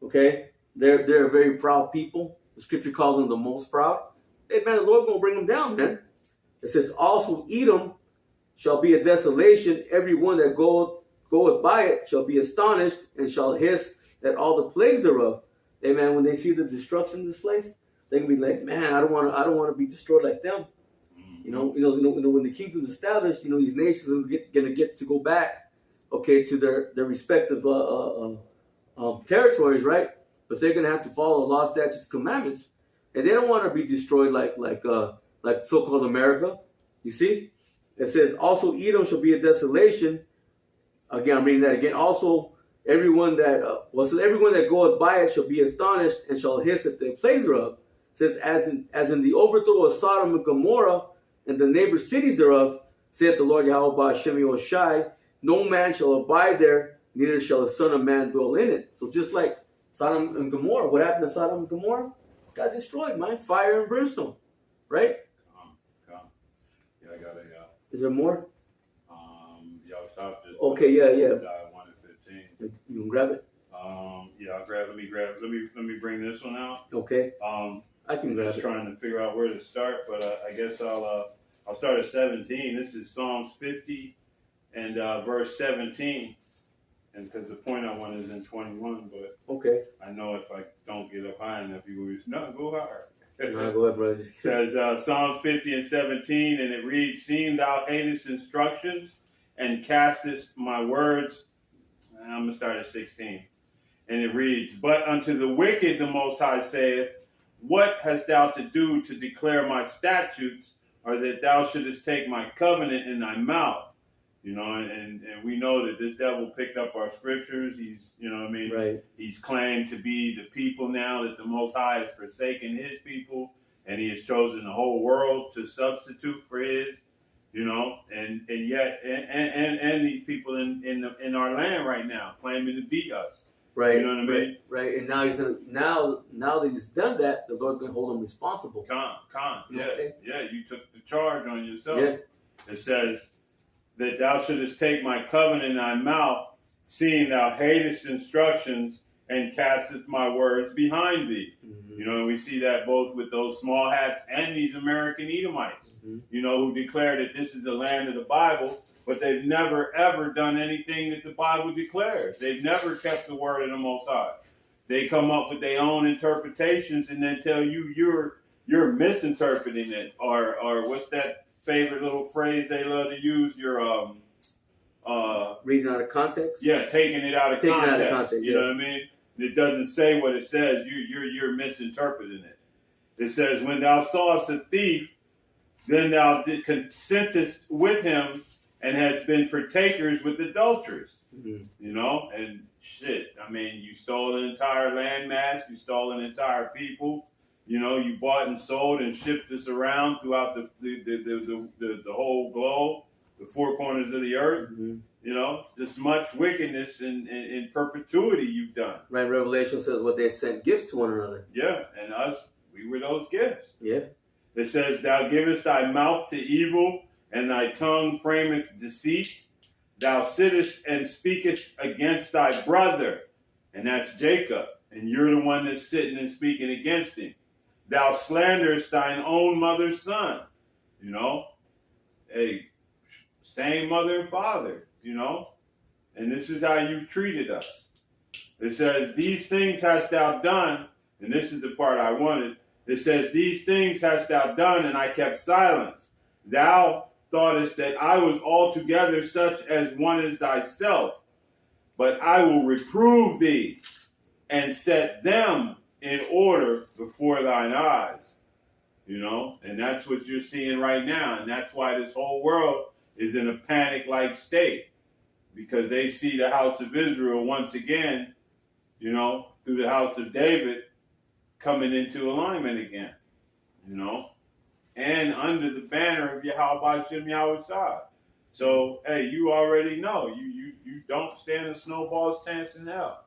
okay? They're a very proud people. The scripture calls them the most proud. Hey, man, the Lord's going to bring them down, man. It says, also Edom shall be a desolation. Every one that goeth by it shall be astonished and shall hiss at all the plagues thereof. Hey, man, when they see the destruction of this place, they can be like, man, I don't want to be destroyed like them. You know, when the kingdom's established, these nations are gonna get to go back, okay, to their respective territories, right? But they're gonna have to follow law, statutes, commandments, and they don't want to be destroyed like so-called America. You see, it says also Edom shall be a desolation. Again, I'm reading that again. Also, everyone that goeth by it shall be astonished and shall hiss at the plagues thereof. It says, as in the overthrow of Sodom and Gomorrah and the neighbor cities thereof, saith the Lord Yahweh Shem Yahushai, no man shall abide there, neither shall the Son of Man dwell in it. So just like Sodom and Gomorrah, what happened to Sodom and Gomorrah? Got destroyed, man. Fire and brimstone, right? Yeah, I got a. Is there more? Y'all stop this. Okay, yeah. 1 and 15. You can grab it. Yeah, I'll grab. Let me bring this one out. Okay. I can grab just it. Trying to figure out where to start, but I guess I'll start at 17. This is Psalms 50 and verse 17. And because the point I want is in 21, but okay, I know if I don't get up high enough, you will just no go higher. No, go ahead, brother. It says Psalm 50 and 17, and it reads, "Seeing thou hatest instructions and castest my words." I'm gonna start at 16, and it reads, "But unto the wicked the Most High saith, What hast thou to do to declare my statutes, or that thou shouldest take my covenant in thy mouth?" And we know that this devil picked up our scriptures. He's, right. He's claimed to be the people now that the Most High has forsaken his people, and he has chosen the whole world to substitute for his, and yet these people in our land right now claiming to be us. Right. You know what I mean? Right. And now now that he's done that, the Lord's gonna hold him responsible. Yeah, you took the charge on yourself. Yeah. It says that thou shouldest take my covenant in thy mouth, seeing thou hatest instructions and castest my words behind thee. Mm-hmm. And we see that both with those small hats and these American Edomites, who declare that this is the land of the Bible, but they've never, ever done anything that the Bible declares. They've never kept the word of the Most High. They come up with their own interpretations and then tell you you're misinterpreting it, or what's that favorite little phrase they love to use? You're reading out of context. Yeah, taking it out of context. You know what I mean? It doesn't say what it says. You're misinterpreting it. It says, "When thou sawest a thief, then thou consentest with him, and has been partakers with adulterers. Mhm. You know, and shit. I mean, you stole an entire landmass. You stole an entire people. You know, you bought and sold and shipped this around throughout the whole globe, the four corners of the earth. Mhm. You know, this much wickedness in perpetuity you've done. Right. Revelation says what they sent gifts to one another. Yeah, and us, we were those gifts. Yeah. It says, thou givest thy mouth to evil, and thy tongue frameth deceit. Thou sittest and speakest against thy brother, and that's Jacob, and you're the one that's sitting and speaking against him. Thou slanderest thine own mother's son. You know, hey, same mother and father, you know, and this is how you've treated us. It says, these things hast thou done, and this is the part I wanted. It says, these things hast thou done, and I kept silence. Thou thoughtest that I was altogether such as one as thyself, but I will reprove thee and set them in order before thine eyes. You know, and that's what you're seeing right now, and that's why this whole world is in a panic-like state, because they see the house of Israel once again, you know, through the house of David, coming into alignment again, you know, and under the banner of Yahweh Shem Yahushua. So, hey, you already know. You don't stand a snowball's chance in hell.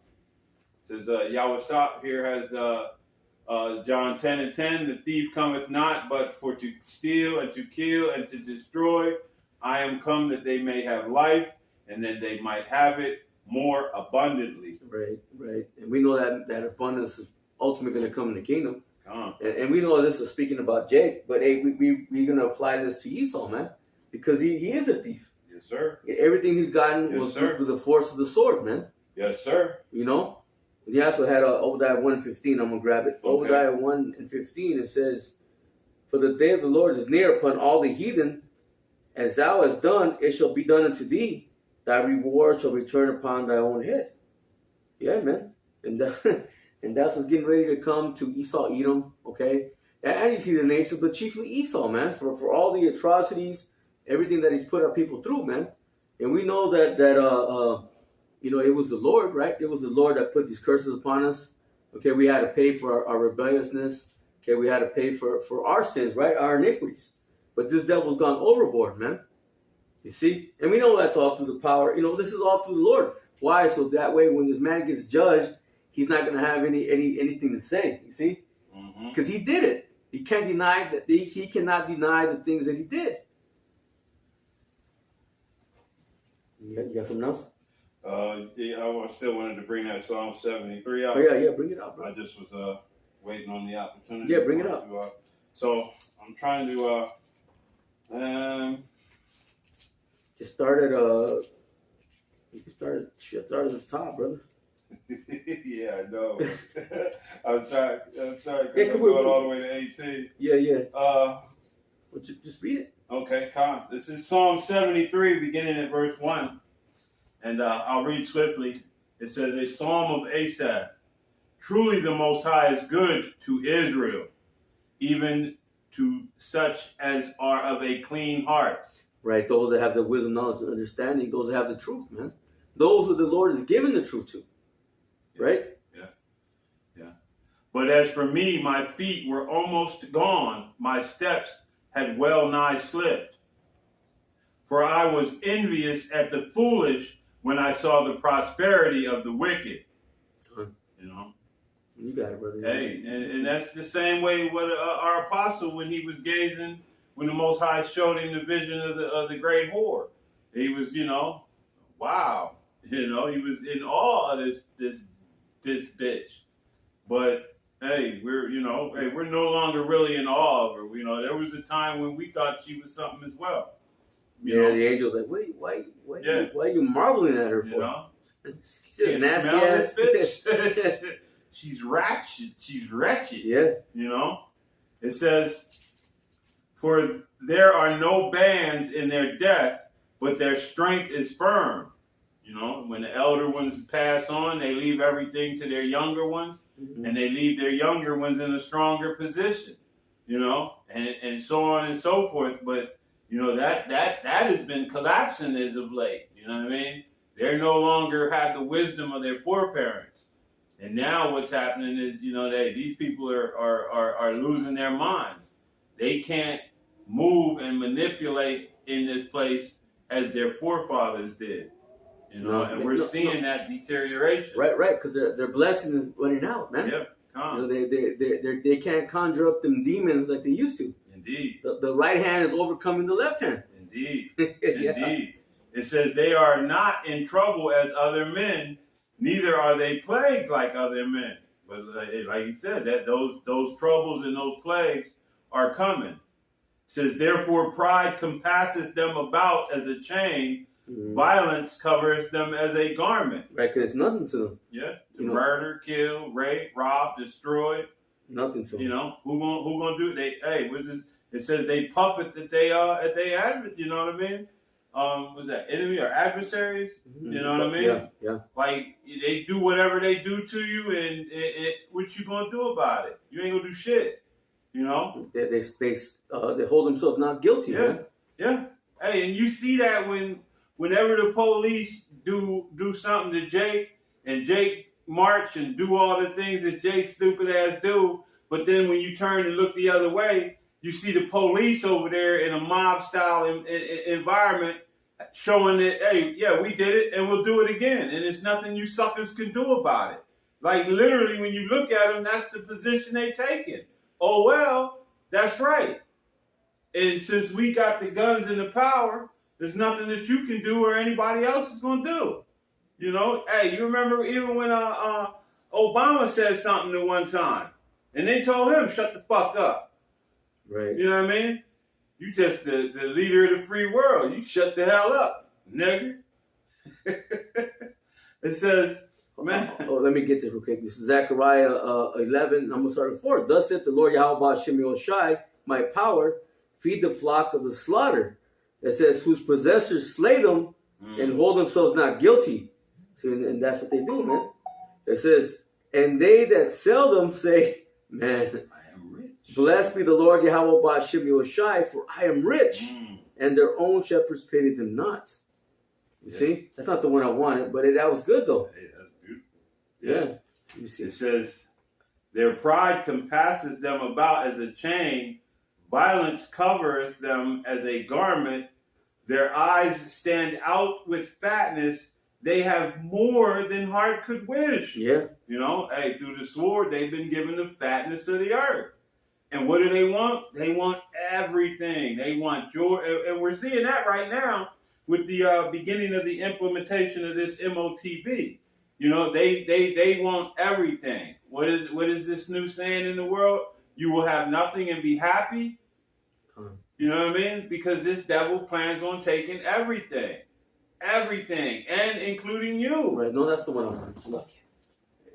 It says Yahushua here has John 10:10, the thief cometh not but for to steal and to kill and to destroy. I am come that they may have life, and that they might have it more abundantly. Right. Right. And we know that abundance is ultimately going to come in the kingdom. Come on. And we know this is speaking about Jake, but hey, we're going to apply this to Esau, man, because he is a thief. Yes, sir. Everything he's gotten Yes, was sir. through the force of the sword, man. Yes, sir. You know? And he also had Obadiah 1:15. I'm going to grab it. Okay. Obadiah 1:15, it says, for the day of the Lord is near upon all the heathen. As thou hast done, it shall be done unto thee. Thy reward shall return upon thy own head. Yeah, man. And and that's what's getting ready to come to Esau, Edom, okay? And you see the nations, but chiefly Esau, man, for all the atrocities, everything that he's put our people through, man. And we know that you know, it was the Lord, right? It was the Lord that put these curses upon us. Okay, we had to pay for our rebelliousness. Okay, we had to pay for our sins, right? Our iniquities. But this devil's gone overboard, man. You see? And we know that's all through the power. You know, this is all through the Lord. Why? So that way when this man gets judged, he's not going to have anything to say. You see? Because he did it. He can't deny that. He cannot deny the things that he did. You got something else? Yeah, I still wanted to bring that Psalm 73 out. Oh, yeah, bring it up, bro. I just was waiting on the opportunity. Yeah, bring it up. So I'm trying to Just start at you can start at the top, brother. yeah, I know. I'm trying because Yeah, I'm going all the way to 18. Yeah. Well, Just read it. okay, come. This is Psalm 73, beginning at verse 1. And I'll read swiftly. It says, a psalm of Asaph. Truly the Most High is good to Israel, even to such as are of a clean heart. Right, those that have the wisdom, knowledge, and understanding, those that have the truth, man. Those who the Lord is giving the truth to. Right? Yeah. But as for me, my feet were almost gone. My steps had well nigh slipped. For I was envious at the foolish when I saw the prosperity of the wicked. You know? You got it, brother. Hey, and that's the same way with our apostle when he was gazing, when the Most High showed him the vision of the great whore. He was, you know, wow. You know, he was in awe of this bitch. But hey, we're no longer really in awe of her. You know, there was a time when we thought she was something as well. You know? The angel's like, why are you marveling at her for? You know? She's a nasty smell ass this bitch. She's wretched. She's wretched. Yeah. You know? It says, for there are no bands in their death, but their strength is firm. You know, when the elder ones pass on, they leave everything to their younger ones, and they leave their younger ones in a stronger position, you know, and so on and so forth. But, that has been collapsing as of late. You know what I mean? They no longer have the wisdom of their foreparents, and now what's happening is these people are losing their minds. They can't move and manipulate in this place as their forefathers did. And we're seeing that deterioration. Right, because their blessing is running out, man. Yep. They can't conjure up them demons like they used to. Indeed. The right hand is overcoming the left hand. Indeed. Yeah. Indeed. It says they are not in trouble as other men, neither are they plagued like other men. But like you said, that those troubles and those plagues are coming. It says, therefore pride compasseth them about as a chain, violence covers them as a garment. Right, because it's nothing to them. Yeah. To murder, kill, rape, rob, destroy. Nothing to them. Who gonna do it? It says they puffeth that they advocate. You know what I mean? Was that enemy or adversaries? You know what I mean? Yeah. Like they do whatever they do to you, and what you gonna do about it? You ain't gonna do shit. They hold themselves not guilty. Yeah. Man. Yeah. Hey, and you see that whenever the police do something to Jake, and Jake march and do all the things that Jake stupid ass do, but then when you turn and look the other way, you see the police over there in a mob style environment showing that, hey, yeah, we did it and we'll do it again. And it's nothing you suckers can do about it. Like literally when you look at them, that's the position they taking. Oh, well, that's right. And since we got the guns and the power, there's nothing that you can do or anybody else is going to do. Hey, you remember even when Obama said something the one time and they told him, shut the fuck up. Right. You know what I mean? You just the leader of the free world. You shut the hell up, nigga. It says, man. Let me get this real quick. This is Zechariah 11. I'm going to start at 4. Thus saith the Lord Yahweh Hashem Yoshai, my power, feed the flock of the slaughter. It says, whose possessors slay them and hold themselves not guilty. See, and that's what they do, man. It says, and they that sell them say, man, blessed be the Lord Yahweh Hashem Yoshai, for I am rich, and their own shepherds pitied them not. You see? That's not the one I wanted, but that was good, though. Hey, that's beautiful. Yeah. You see. It says, their pride compasseth them about as a chain, violence covereth them as a garment, their eyes stand out with fatness, they have more than heart could wish. Yeah. Hey, through the sword, they've been given the fatness of the earth. And what do they want? They want everything. They want joy. And we're seeing that right now with the beginning of the implementation of this MOTB. They want everything. What is this new saying in the world? You will have nothing and be happy. You know what I mean? Because this devil plans on taking everything. Everything. And including you. Right. No, that's the one I want.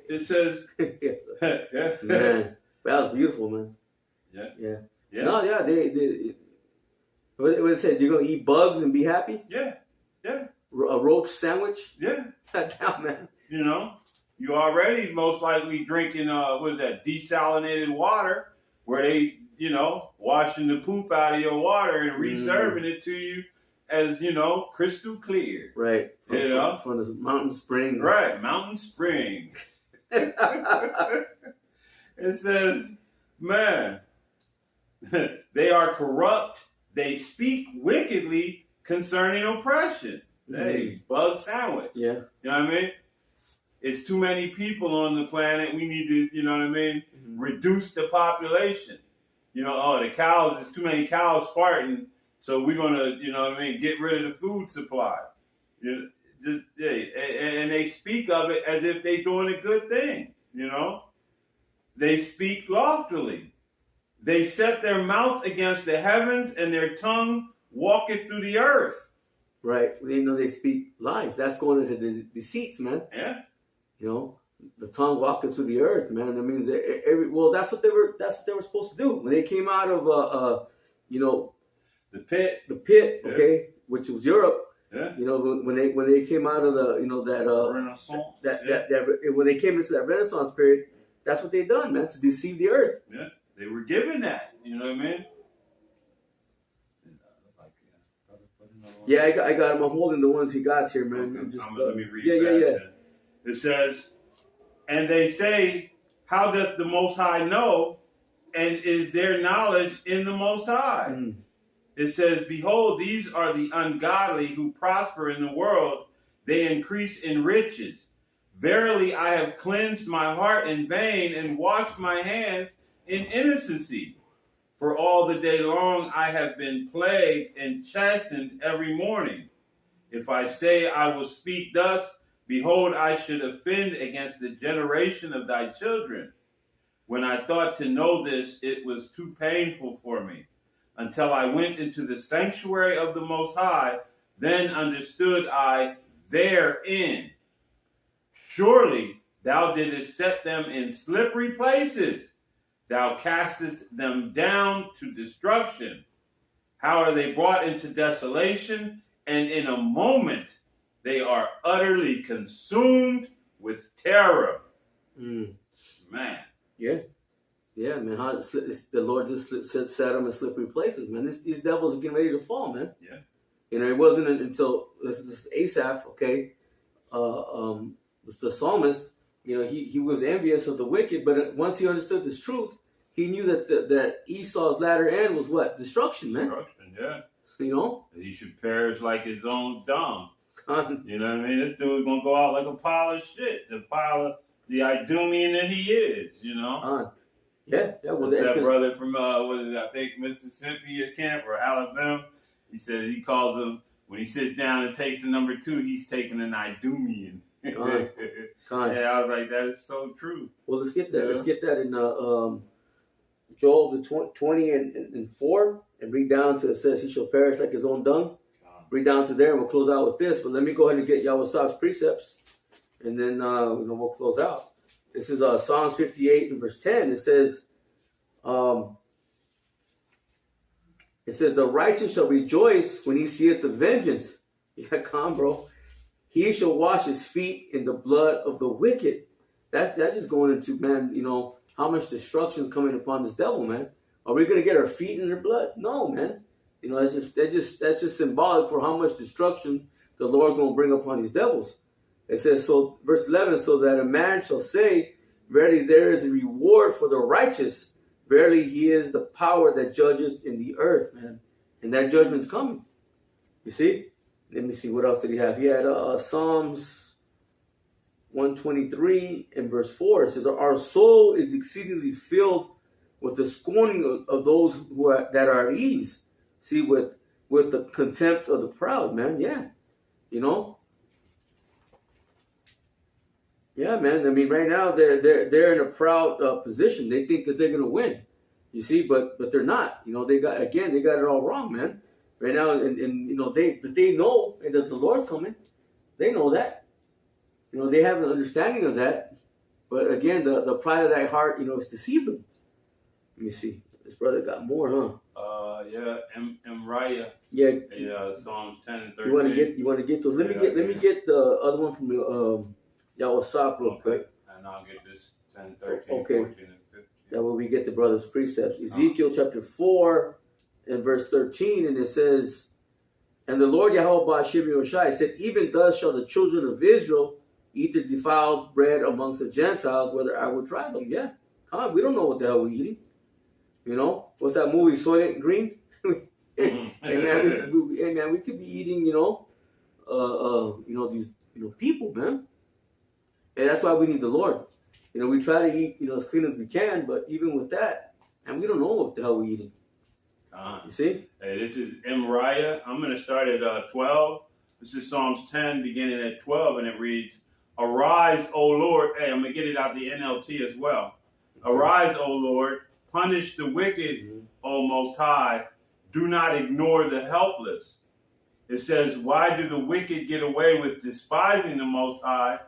It says... Yeah. Man. That was beautiful, man. Yeah. No, yeah. They what it said, you're going to eat bugs and be happy? Yeah. A roach sandwich? Yeah. Damn, man. You already most likely drinking, desalinated water where they, washing the poop out of your water and reserving it to you as, crystal clear. Right. From the mountain spring. Right. Mountain spring. It says, man, they are corrupt. They speak wickedly concerning oppression. Hey, bug sandwich. Yeah. You know what I mean? It's too many people on the planet. We need to, reduce the population. The cows, there's too many cows farting. So we're going to, get rid of the food supply. And they speak of it as if they're doing a good thing, They speak loftily. They set their mouth against the heavens and their tongue walketh through the earth. Right. They speak lies. That's going into the deceits, man. Yeah. The tongue walking through the earth, man. That means that's what they were supposed to do when they came out of the pit. The pit, okay, which was Europe. Yeah. When they came out of the Renaissance. When they came into that Renaissance period, that's what they done, man, to deceive the earth. Yeah. They were given that. You know what I mean? Yeah, I got him. I'm holding the ones he got here, man. Okay. Let me read Yeah. then. It says, and they say, how doth the Most High know? And is there knowledge in the Most High? Mm. It says, behold, these are the ungodly who prosper in the world. They increase in riches. Verily, I have cleansed my heart in vain and washed my hands in innocency. For all the day long I have been plagued and chastened every morning. If I say I will speak thus, behold, I should offend against the generation of thy children. When I thought to know this, it was too painful for me. Until I went into the sanctuary of the Most High, then understood I therein. Surely thou didst set them in slippery places. Thou castest them down to destruction. How are they brought into desolation? And in a moment they are utterly consumed with terror. Mm. Man. Yeah, man. How the Lord just set them in slippery places, man. These devils are getting ready to fall, man. Yeah. You know, it wasn't until this is Asaph, okay, the psalmist. You know, he was envious of the wicked, but once he understood this truth, he knew that Esau's latter end was what? Destruction, man. Destruction, yeah. So, you know, that he should perish like his own dung. You know what I mean? This dude's gonna go out like a pile of shit, the pile of the Idumean that he is. You know. Yeah. Well, that brother from what is it, I think Mississippi or camp or Alabama. He said he calls him when he sits down and takes the number 2. He's taking an Idumean. Yeah, I was like, that is so true. Well, let's get that. Yeah. Let's get that in Joel the 20 and 4, and read down to it says he shall perish like his own dung. Read down to there, and we'll close out with this. But let me go ahead and get Yahweh's precepts, and then we'll close out. This is Psalms 58 and verse 10. It says, the righteous shall rejoice when he seeth the vengeance. Yeah, come on, bro. He shall wash his feet in the blood of the wicked. That's just going into, man, you know, how much destruction is coming upon this devil, man. Are we going to get our feet in their blood? No, man. You know, that's just symbolic for how much destruction the Lord going to bring upon these devils. It says, so verse 11, so that a man shall say, verily there is a reward for the righteous. Verily he is the power that judges in the earth, man. And that judgment's coming. You see? Let me see, what else did he have? He had Psalms 123 and verse 4. It says, our soul is exceedingly filled with the scorning of those that are at ease. See, with the contempt of the proud, man. Yeah. You know? Yeah, man. I mean, right now they're in a proud position. They think that they're gonna win. You see, but they're not. You know, they got it all wrong, man. Right now, and you know, they know that the Lord's coming. They know that. You know, they have an understanding of that. But again, the pride of that heart, you know, is deceived them. Let me see. This brother got more, huh? Yeah, Emraya. Yeah. Psalms 10 and 13. You want to get those? Let me get the other one from the Yahweh real quick. And I'll get this 10, 13, okay. 14, and 15. That way we get the brother's precepts. Ezekiel chapter 4 and verse 13, and it says, and the Lord Yahweh Ba'ashem Yoshai said, even thus shall the children of Israel eat the defiled bread amongst the Gentiles, whether I will try them. Yeah. Come on, we don't know what the hell we're eating. You know? What's that movie, Soylent Green? Hey man, we could be eating, you know, these, you know, people, man. And that's why we need the Lord. You know, we try to eat, you know, as clean as we can, but even with that, and we don't know what the hell we're eating. You see? Hey, this is Emraya. I'm going to start at 12. This is Psalms 10, beginning at 12, and it reads, arise, O Lord. Hey, I'm going to get it out the NLT as well. Arise, O Lord. Punish the wicked, O Most High. Do not ignore the helpless. It says, why do the wicked get away with despising the Most High?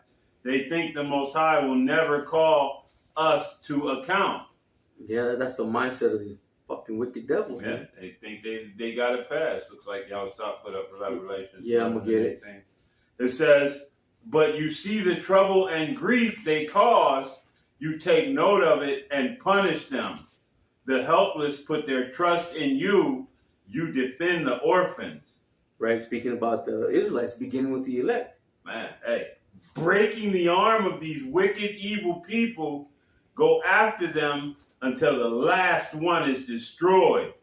They think the Most High will never call us to account. Yeah, that's the mindset of these fucking wicked devils. Yeah, man. They think they got a pass. Looks like y'all stop put up Revelations. Yeah, I'm going to get it. It says, but you see the trouble and grief they cause, you take note of it and punish them. The helpless put their trust in you. You defend the orphans. Right, speaking about the Israelites, beginning with the elect. Man, hey, breaking the arm of these wicked, evil people, go after them until the last one is destroyed.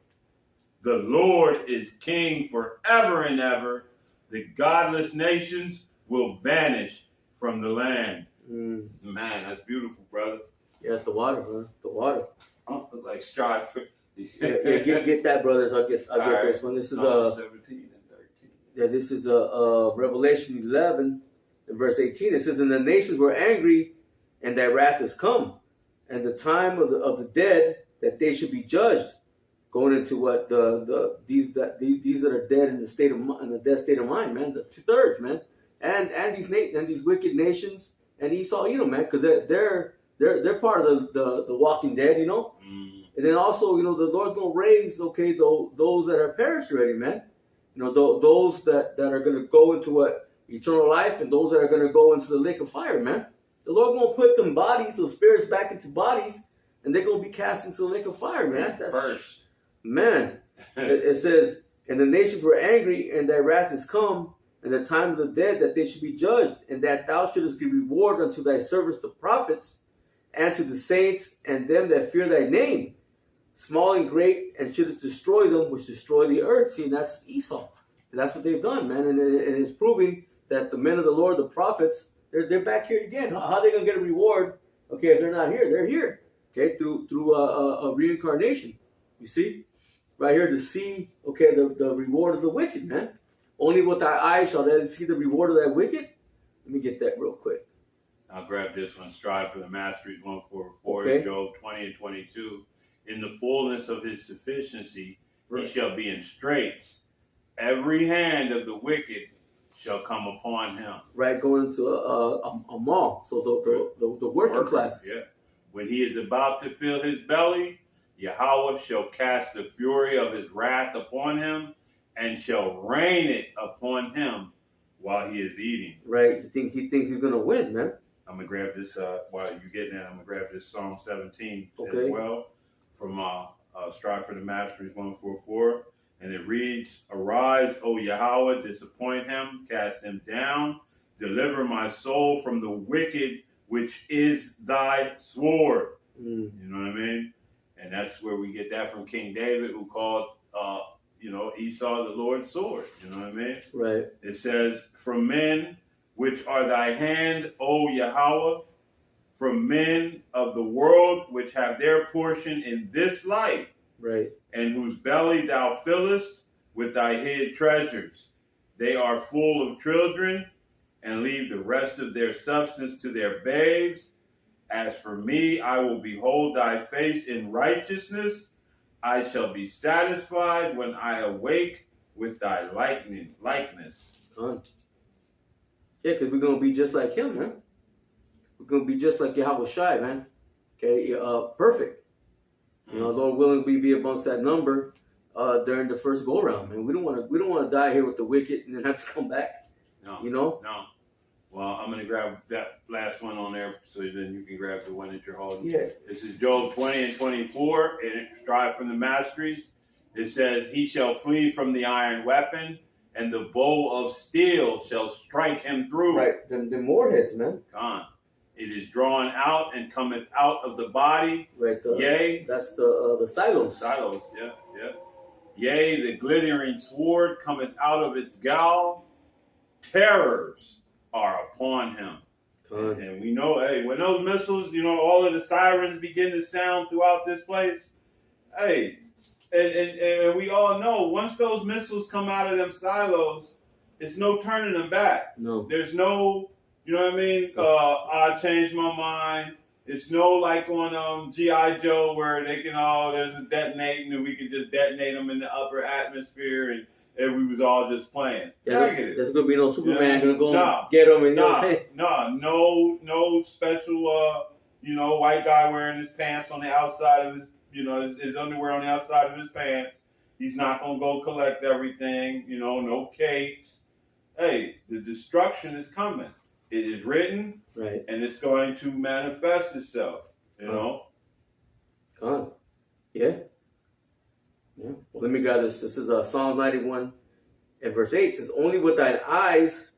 The Lord is king forever and ever. The godless nations will vanish from the land. Mm. Man, that's beautiful, brother. Yeah, it's the water, man. The water. Oh, like strive for. Yeah, get that, brothers. I'll get right. this one. This is 17 and 13. Yeah, this is Revelation 11, in verse 18. It says, "And the nations were angry, and their wrath is come, and the time of the dead that they should be judged." Going into what these that are dead in the dead state of mind, man. The 2/3, man, and these wicked nations and Esau, Edom, man, because they're part of the walking dead, you know. Mm. And then also, you know, the Lord's gonna raise, okay, those that are perished already, man. You know, those that are going to go into what eternal life, and those that are going to go into the lake of fire, man. The Lord going to put them bodies, those spirits, back into bodies, and they're going to be cast into the lake of fire, man. That's first. Man, it says, "And the nations were angry, and their wrath is come, and the time of the dead that they should be judged, and that thou shouldest give reward unto thy servants the prophets, and to the saints, and them that fear thy name, small and great, and shouldest destroy them which destroy the earth." See, and that's Esau. And that's what they've done, man. And it's proving that the men of the Lord, the prophets, they're back here again. How are they going to get a reward? Okay, if they're not here, they're here. Okay, through a reincarnation. You see? Right here to see, okay, the reward of the wicked, man. Only with thy eyes shall they see the reward of that wicked. Let me get that real quick. I'll grab this one. Strive for the masteries 144, Okay. Job 20 and 22. In the fullness of his sufficiency, he shall be in straits. Every hand of the wicked shall come upon him. Right, going into a mall. So the working class. Yeah. When he is about to fill his belly, Yahweh shall cast the fury of his wrath upon him, and shall rain it upon him while he is eating. Right, he thinks he's gonna win, man. I'm gonna grab this while you're getting that. I'm gonna grab this Psalm 17 Okay. as well from Strive for the Masteries 144, and it reads, "Arise, O Yahweh, disappoint him, cast him down, deliver my soul from the wicked, which is thy sword." Mm. You know what I mean? And that's where we get that from King David, who called Esau the Lord's sword. You know what I mean? Right. It says, "From men which are thy hand, O Yahweh, from men of the world which have their portion in this life, Right. and whose belly thou fillest with thy hid treasures. They are full of children, and leave the rest of their substance to their babes. As for me, I will behold thy face in righteousness. I shall be satisfied when I awake with thy likeness." Done. Yeah, because we're gonna be just like him, man. We're gonna be just like Yahweh Shai, man. Okay, perfect. You know, Lord willing, we be amongst that number during the first go round, man. We don't want to die here with the wicked and then have to come back. No, you know. No. Well, I'm gonna grab that last one on there, so then you can grab the one that you're holding. Yeah. This is Job 20 and 24, and it Strive from the Masteries. It says, "He shall flee from the iron weapon, and the bow of steel shall strike him through." Right. The more heads, man. Gone. It is drawn out and cometh out of the body. Right. Yea. That's the silos. Silos, yeah. Yea, the glittering sword cometh out of its gall. Terrors are upon him. Done. And we know, hey, when those missiles, all of the sirens begin to sound throughout this place, hey, and we all know, once those missiles come out of them silos, it's no turning them back. No. There's no, I changed my mind. It's no like on G.I. Joe where they can there's a detonating and we can just detonate them in the upper atmosphere and we was all just playing. Yeah, Negative. there's gonna be no Superman gonna go Nah. get him and no special white guy wearing his pants on the outside of his underwear on the outside of his pants. He's not gonna go collect everything. No capes. Hey, the destruction is coming. It is written, right, and it's going to manifest itself. Gone. Yeah. Well, let me grab this. This is Psalm 91, And verse 8 says, only with thine eyes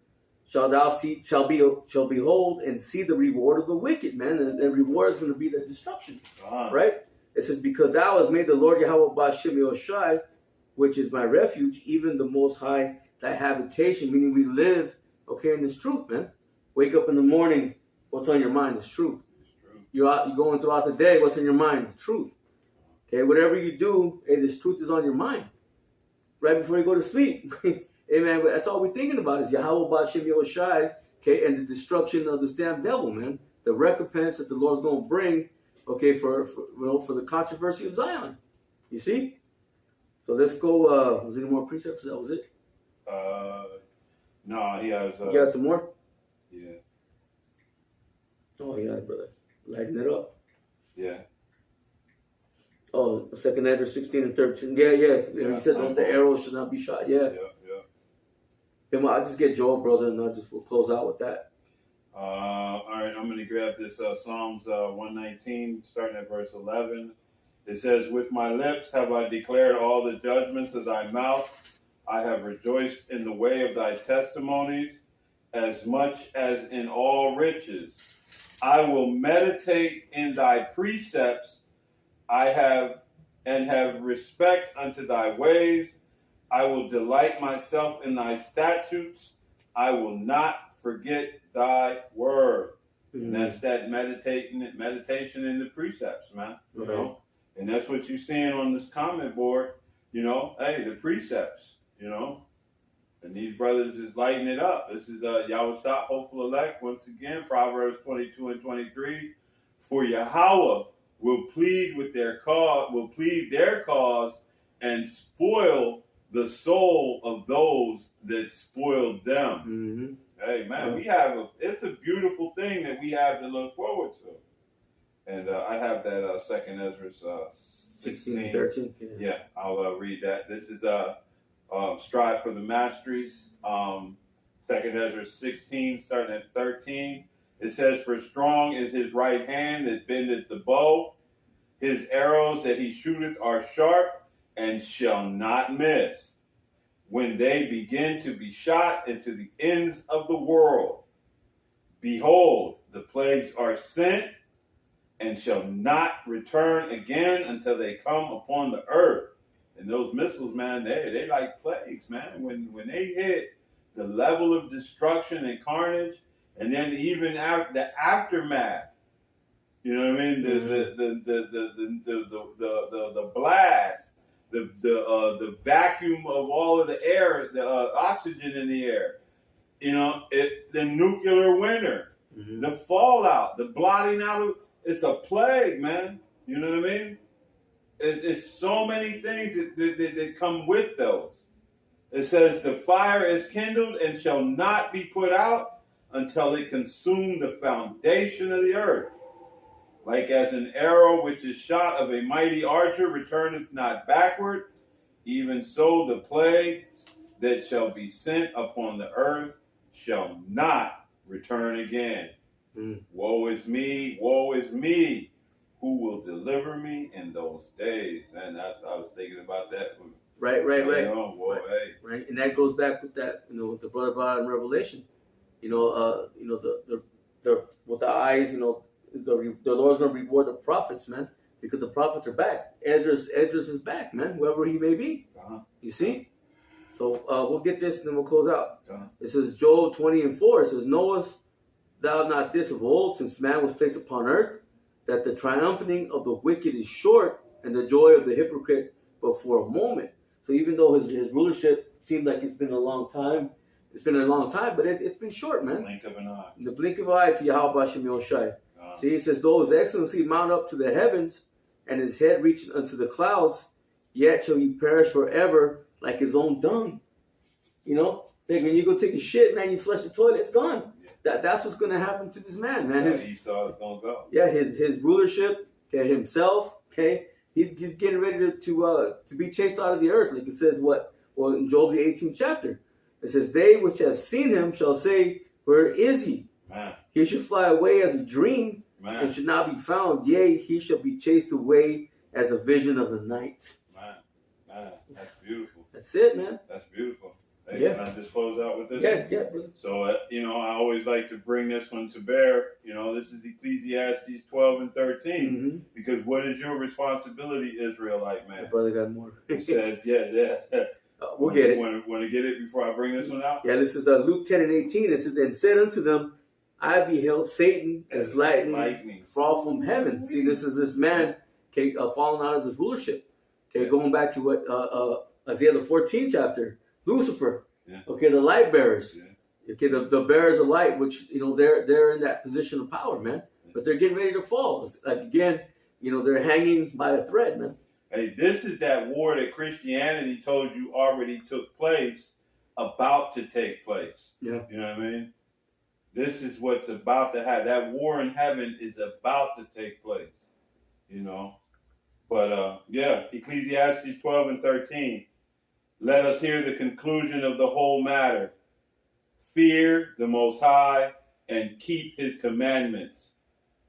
shall thou see, shall behold and see the reward of the wicked, man. And the reward is going to be the destruction, right? It says, because thou hast made the Lord Yahweh Ba'Shem Yoshai, which is my refuge, even the Most High, thy habitation, meaning we live, okay, in this truth, man. Wake up in the morning, what's on your mind is truth. You're going throughout the day, what's on your mind? The truth. Okay, whatever you do, hey, this truth is on your mind. Right before you go to sleep. Hey, man, that's all we're thinking about is Yahweh Ba'Shem Yoshai, okay, and the destruction of this damn devil, man. The recompense that the Lord's going to bring, okay, for the controversy of Zion. You see? So let's go. Was there any more precepts? That was it? No, he has. You got some more? Yeah. Oh, yeah, brother. Lighten it up. Yeah. Oh, 2 Ezra 16 and 13. Yeah. You said that the arrows should not be shot. Yeah. Then I'll just get Joel, brother, and we'll close out with that. All right, I'm going to grab this Psalms 119, starting at verse 11. It says, with my lips have I declared all the judgments of thy mouth. I have rejoiced in the way of thy testimonies, as much as in all riches. I will meditate in thy precepts. I have respect unto thy ways. I will delight myself in thy statutes. I will not forget thy word. Mm-hmm. And that's that meditation in the precepts, man. You know? And that's what you're seeing on this comment board. You know, hey, the precepts, you know. And these brothers is lighting it up. This is Yahweh hopeful elect. Once again, Proverbs 22 and 23. For Yahweh will plead their cause and spoil the soul of those that spoiled them. Mm-hmm. Hey, man, it's a beautiful thing that we have to look forward to. And I have that 2nd Ezra 16 and 13. Yeah, I'll read that. This is Strive for the Masteries. 2nd Ezra 16, starting at 13. It says, for strong is his right hand that bendeth the bow. His arrows that he shooteth are sharp, and shall not miss. When they begin to be shot into the ends of the world, behold, the plagues are sent, and shall not return again until they come upon the earth. And those missiles, man, they like plagues, man. When they hit the level of destruction and carnage, and then even the aftermath. You know what I mean? The blast. The vacuum of all of the air, the oxygen in the air, you know, the nuclear winter, the fallout, the blotting out it's a plague, man. You know what I mean? It's so many things that come with those. It says the fire is kindled and shall not be put out until it consume the foundation of the earth. Like as an arrow which is shot of a mighty archer returneth not backward, even so the plagues that shall be sent upon the earth shall not return again. Woe is me, who will deliver me in those days? And I was thinking about that. Right. Right. And that goes back with that, what the brother brought in Revelation. The with the eyes, the Lord's going to reward the prophets, man, because the prophets are back. Esdras is back, man, whoever he may be. You see? So we'll get this and then we'll close out. It says Joel 20 and 4. It says, knowest thou not this of old, since man was placed upon earth, that the triumphing of the wicked is short, and the joy of the hypocrite but for a moment. So even though his rulership seemed like it's been a long time, but it's been short, man. Blink of an eye. The blink of an eye to Yahweh Ba'Shem Yoshai. See, it says, though his excellency mount up to the heavens, and his head reach unto the clouds, yet shall he perish forever like his own dung. Like when you go take a shit, man, you flush the toilet, it's gone. That's what's going to happen to this man, man. Esau is going to go. Yeah, his rulership, himself, he's getting ready to be chased out of the earth, like it says in Job the 18th chapter. It says, they which have seen him shall say, where is he? Man. He should fly away as a dream, man, and should not be found. Yea, he shall be chased away as a vision of the night. Man, that's beautiful. That's it, man. That's beautiful. Hey, Yeah. Can I just close out with this? Yeah, brother. So, I always like to bring this one to bear. This is Ecclesiastes 12 and 13. Mm-hmm. Because what is your responsibility, Israelite man? My brother got more. It says, yeah. We'll get it. Want to get it before I bring this one out? Yeah, this is Luke 10 and 18. It says, and said unto them, I beheld Satan as lightning fall from heaven. See, this is this man falling out of his rulership. Okay, going back to what Isaiah the 14th chapter, Lucifer. Yeah. Okay, the light bearers. Yeah. Okay, the bearers of light, which they're in that position of power, man. But they're getting ready to fall. It's like again, they're hanging by a thread, man. Hey, this is that war that Christianity told you already took place, about to take place. Yeah. You know what I mean? This is what's about to happen. That war in heaven is about to take place. But Ecclesiastes 12 and 13. Let us hear the conclusion of the whole matter. Fear the Most High and keep his commandments,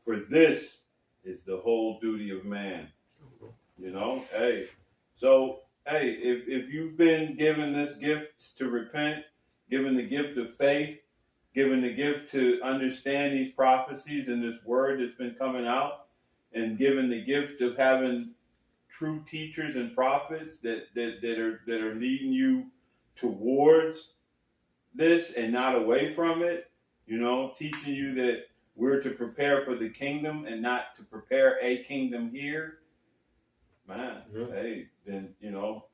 for this is the whole duty of man. If you've been given this gift to repent, given the gift of faith, given the gift to understand these prophecies and this word that's been coming out, and given the gift of having true teachers and prophets that are leading you towards this and not away from it, teaching you that we're to prepare for the kingdom and not to prepare a kingdom here, man. Yeah. Hey, then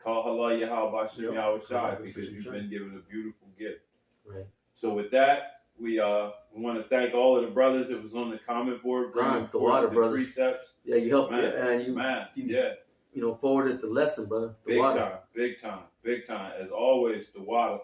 call Allah Yahweh Bashem Yahweh Shai, because you've Shai. been given a beautiful gift. Right. So with that, we want to thank all of the brothers that was on the comment board, bringing the water the brothers. precepts. Yeah, you helped, Man, and you forwarded the lesson, brother. The water. Big time. As always, the water.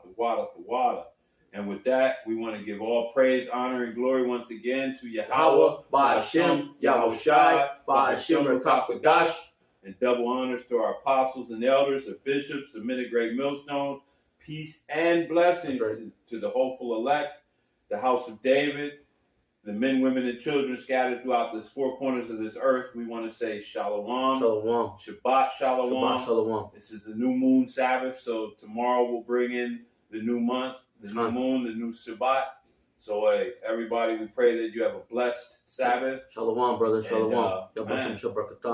And with that, we want to give all praise, honor, and glory once again to Yahweh, Ba'ashem, Yahweh Shai, Ba'ashem Rakakwadash. and double honors to our apostles and elders, the bishops, the men of Great Millstone. Peace and blessings to the hopeful elect, the house of David, the men, women, and children scattered throughout the four corners of this earth. We want to say Shalom. Shalom. Shabbat Shalom. Shabbat Shalom. This is the new moon Sabbath, so tomorrow we'll bring in the new month, the new moon, the new Shabbat. So, everybody, we pray that you have a blessed Sabbath. Shalom, brother. Shalom.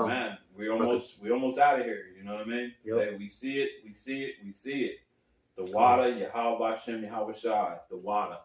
Man, we almost out of here. You know what I mean? Yep. Hey, we see it. The water, Yahweh Bashem, Yahweh Shai. The water.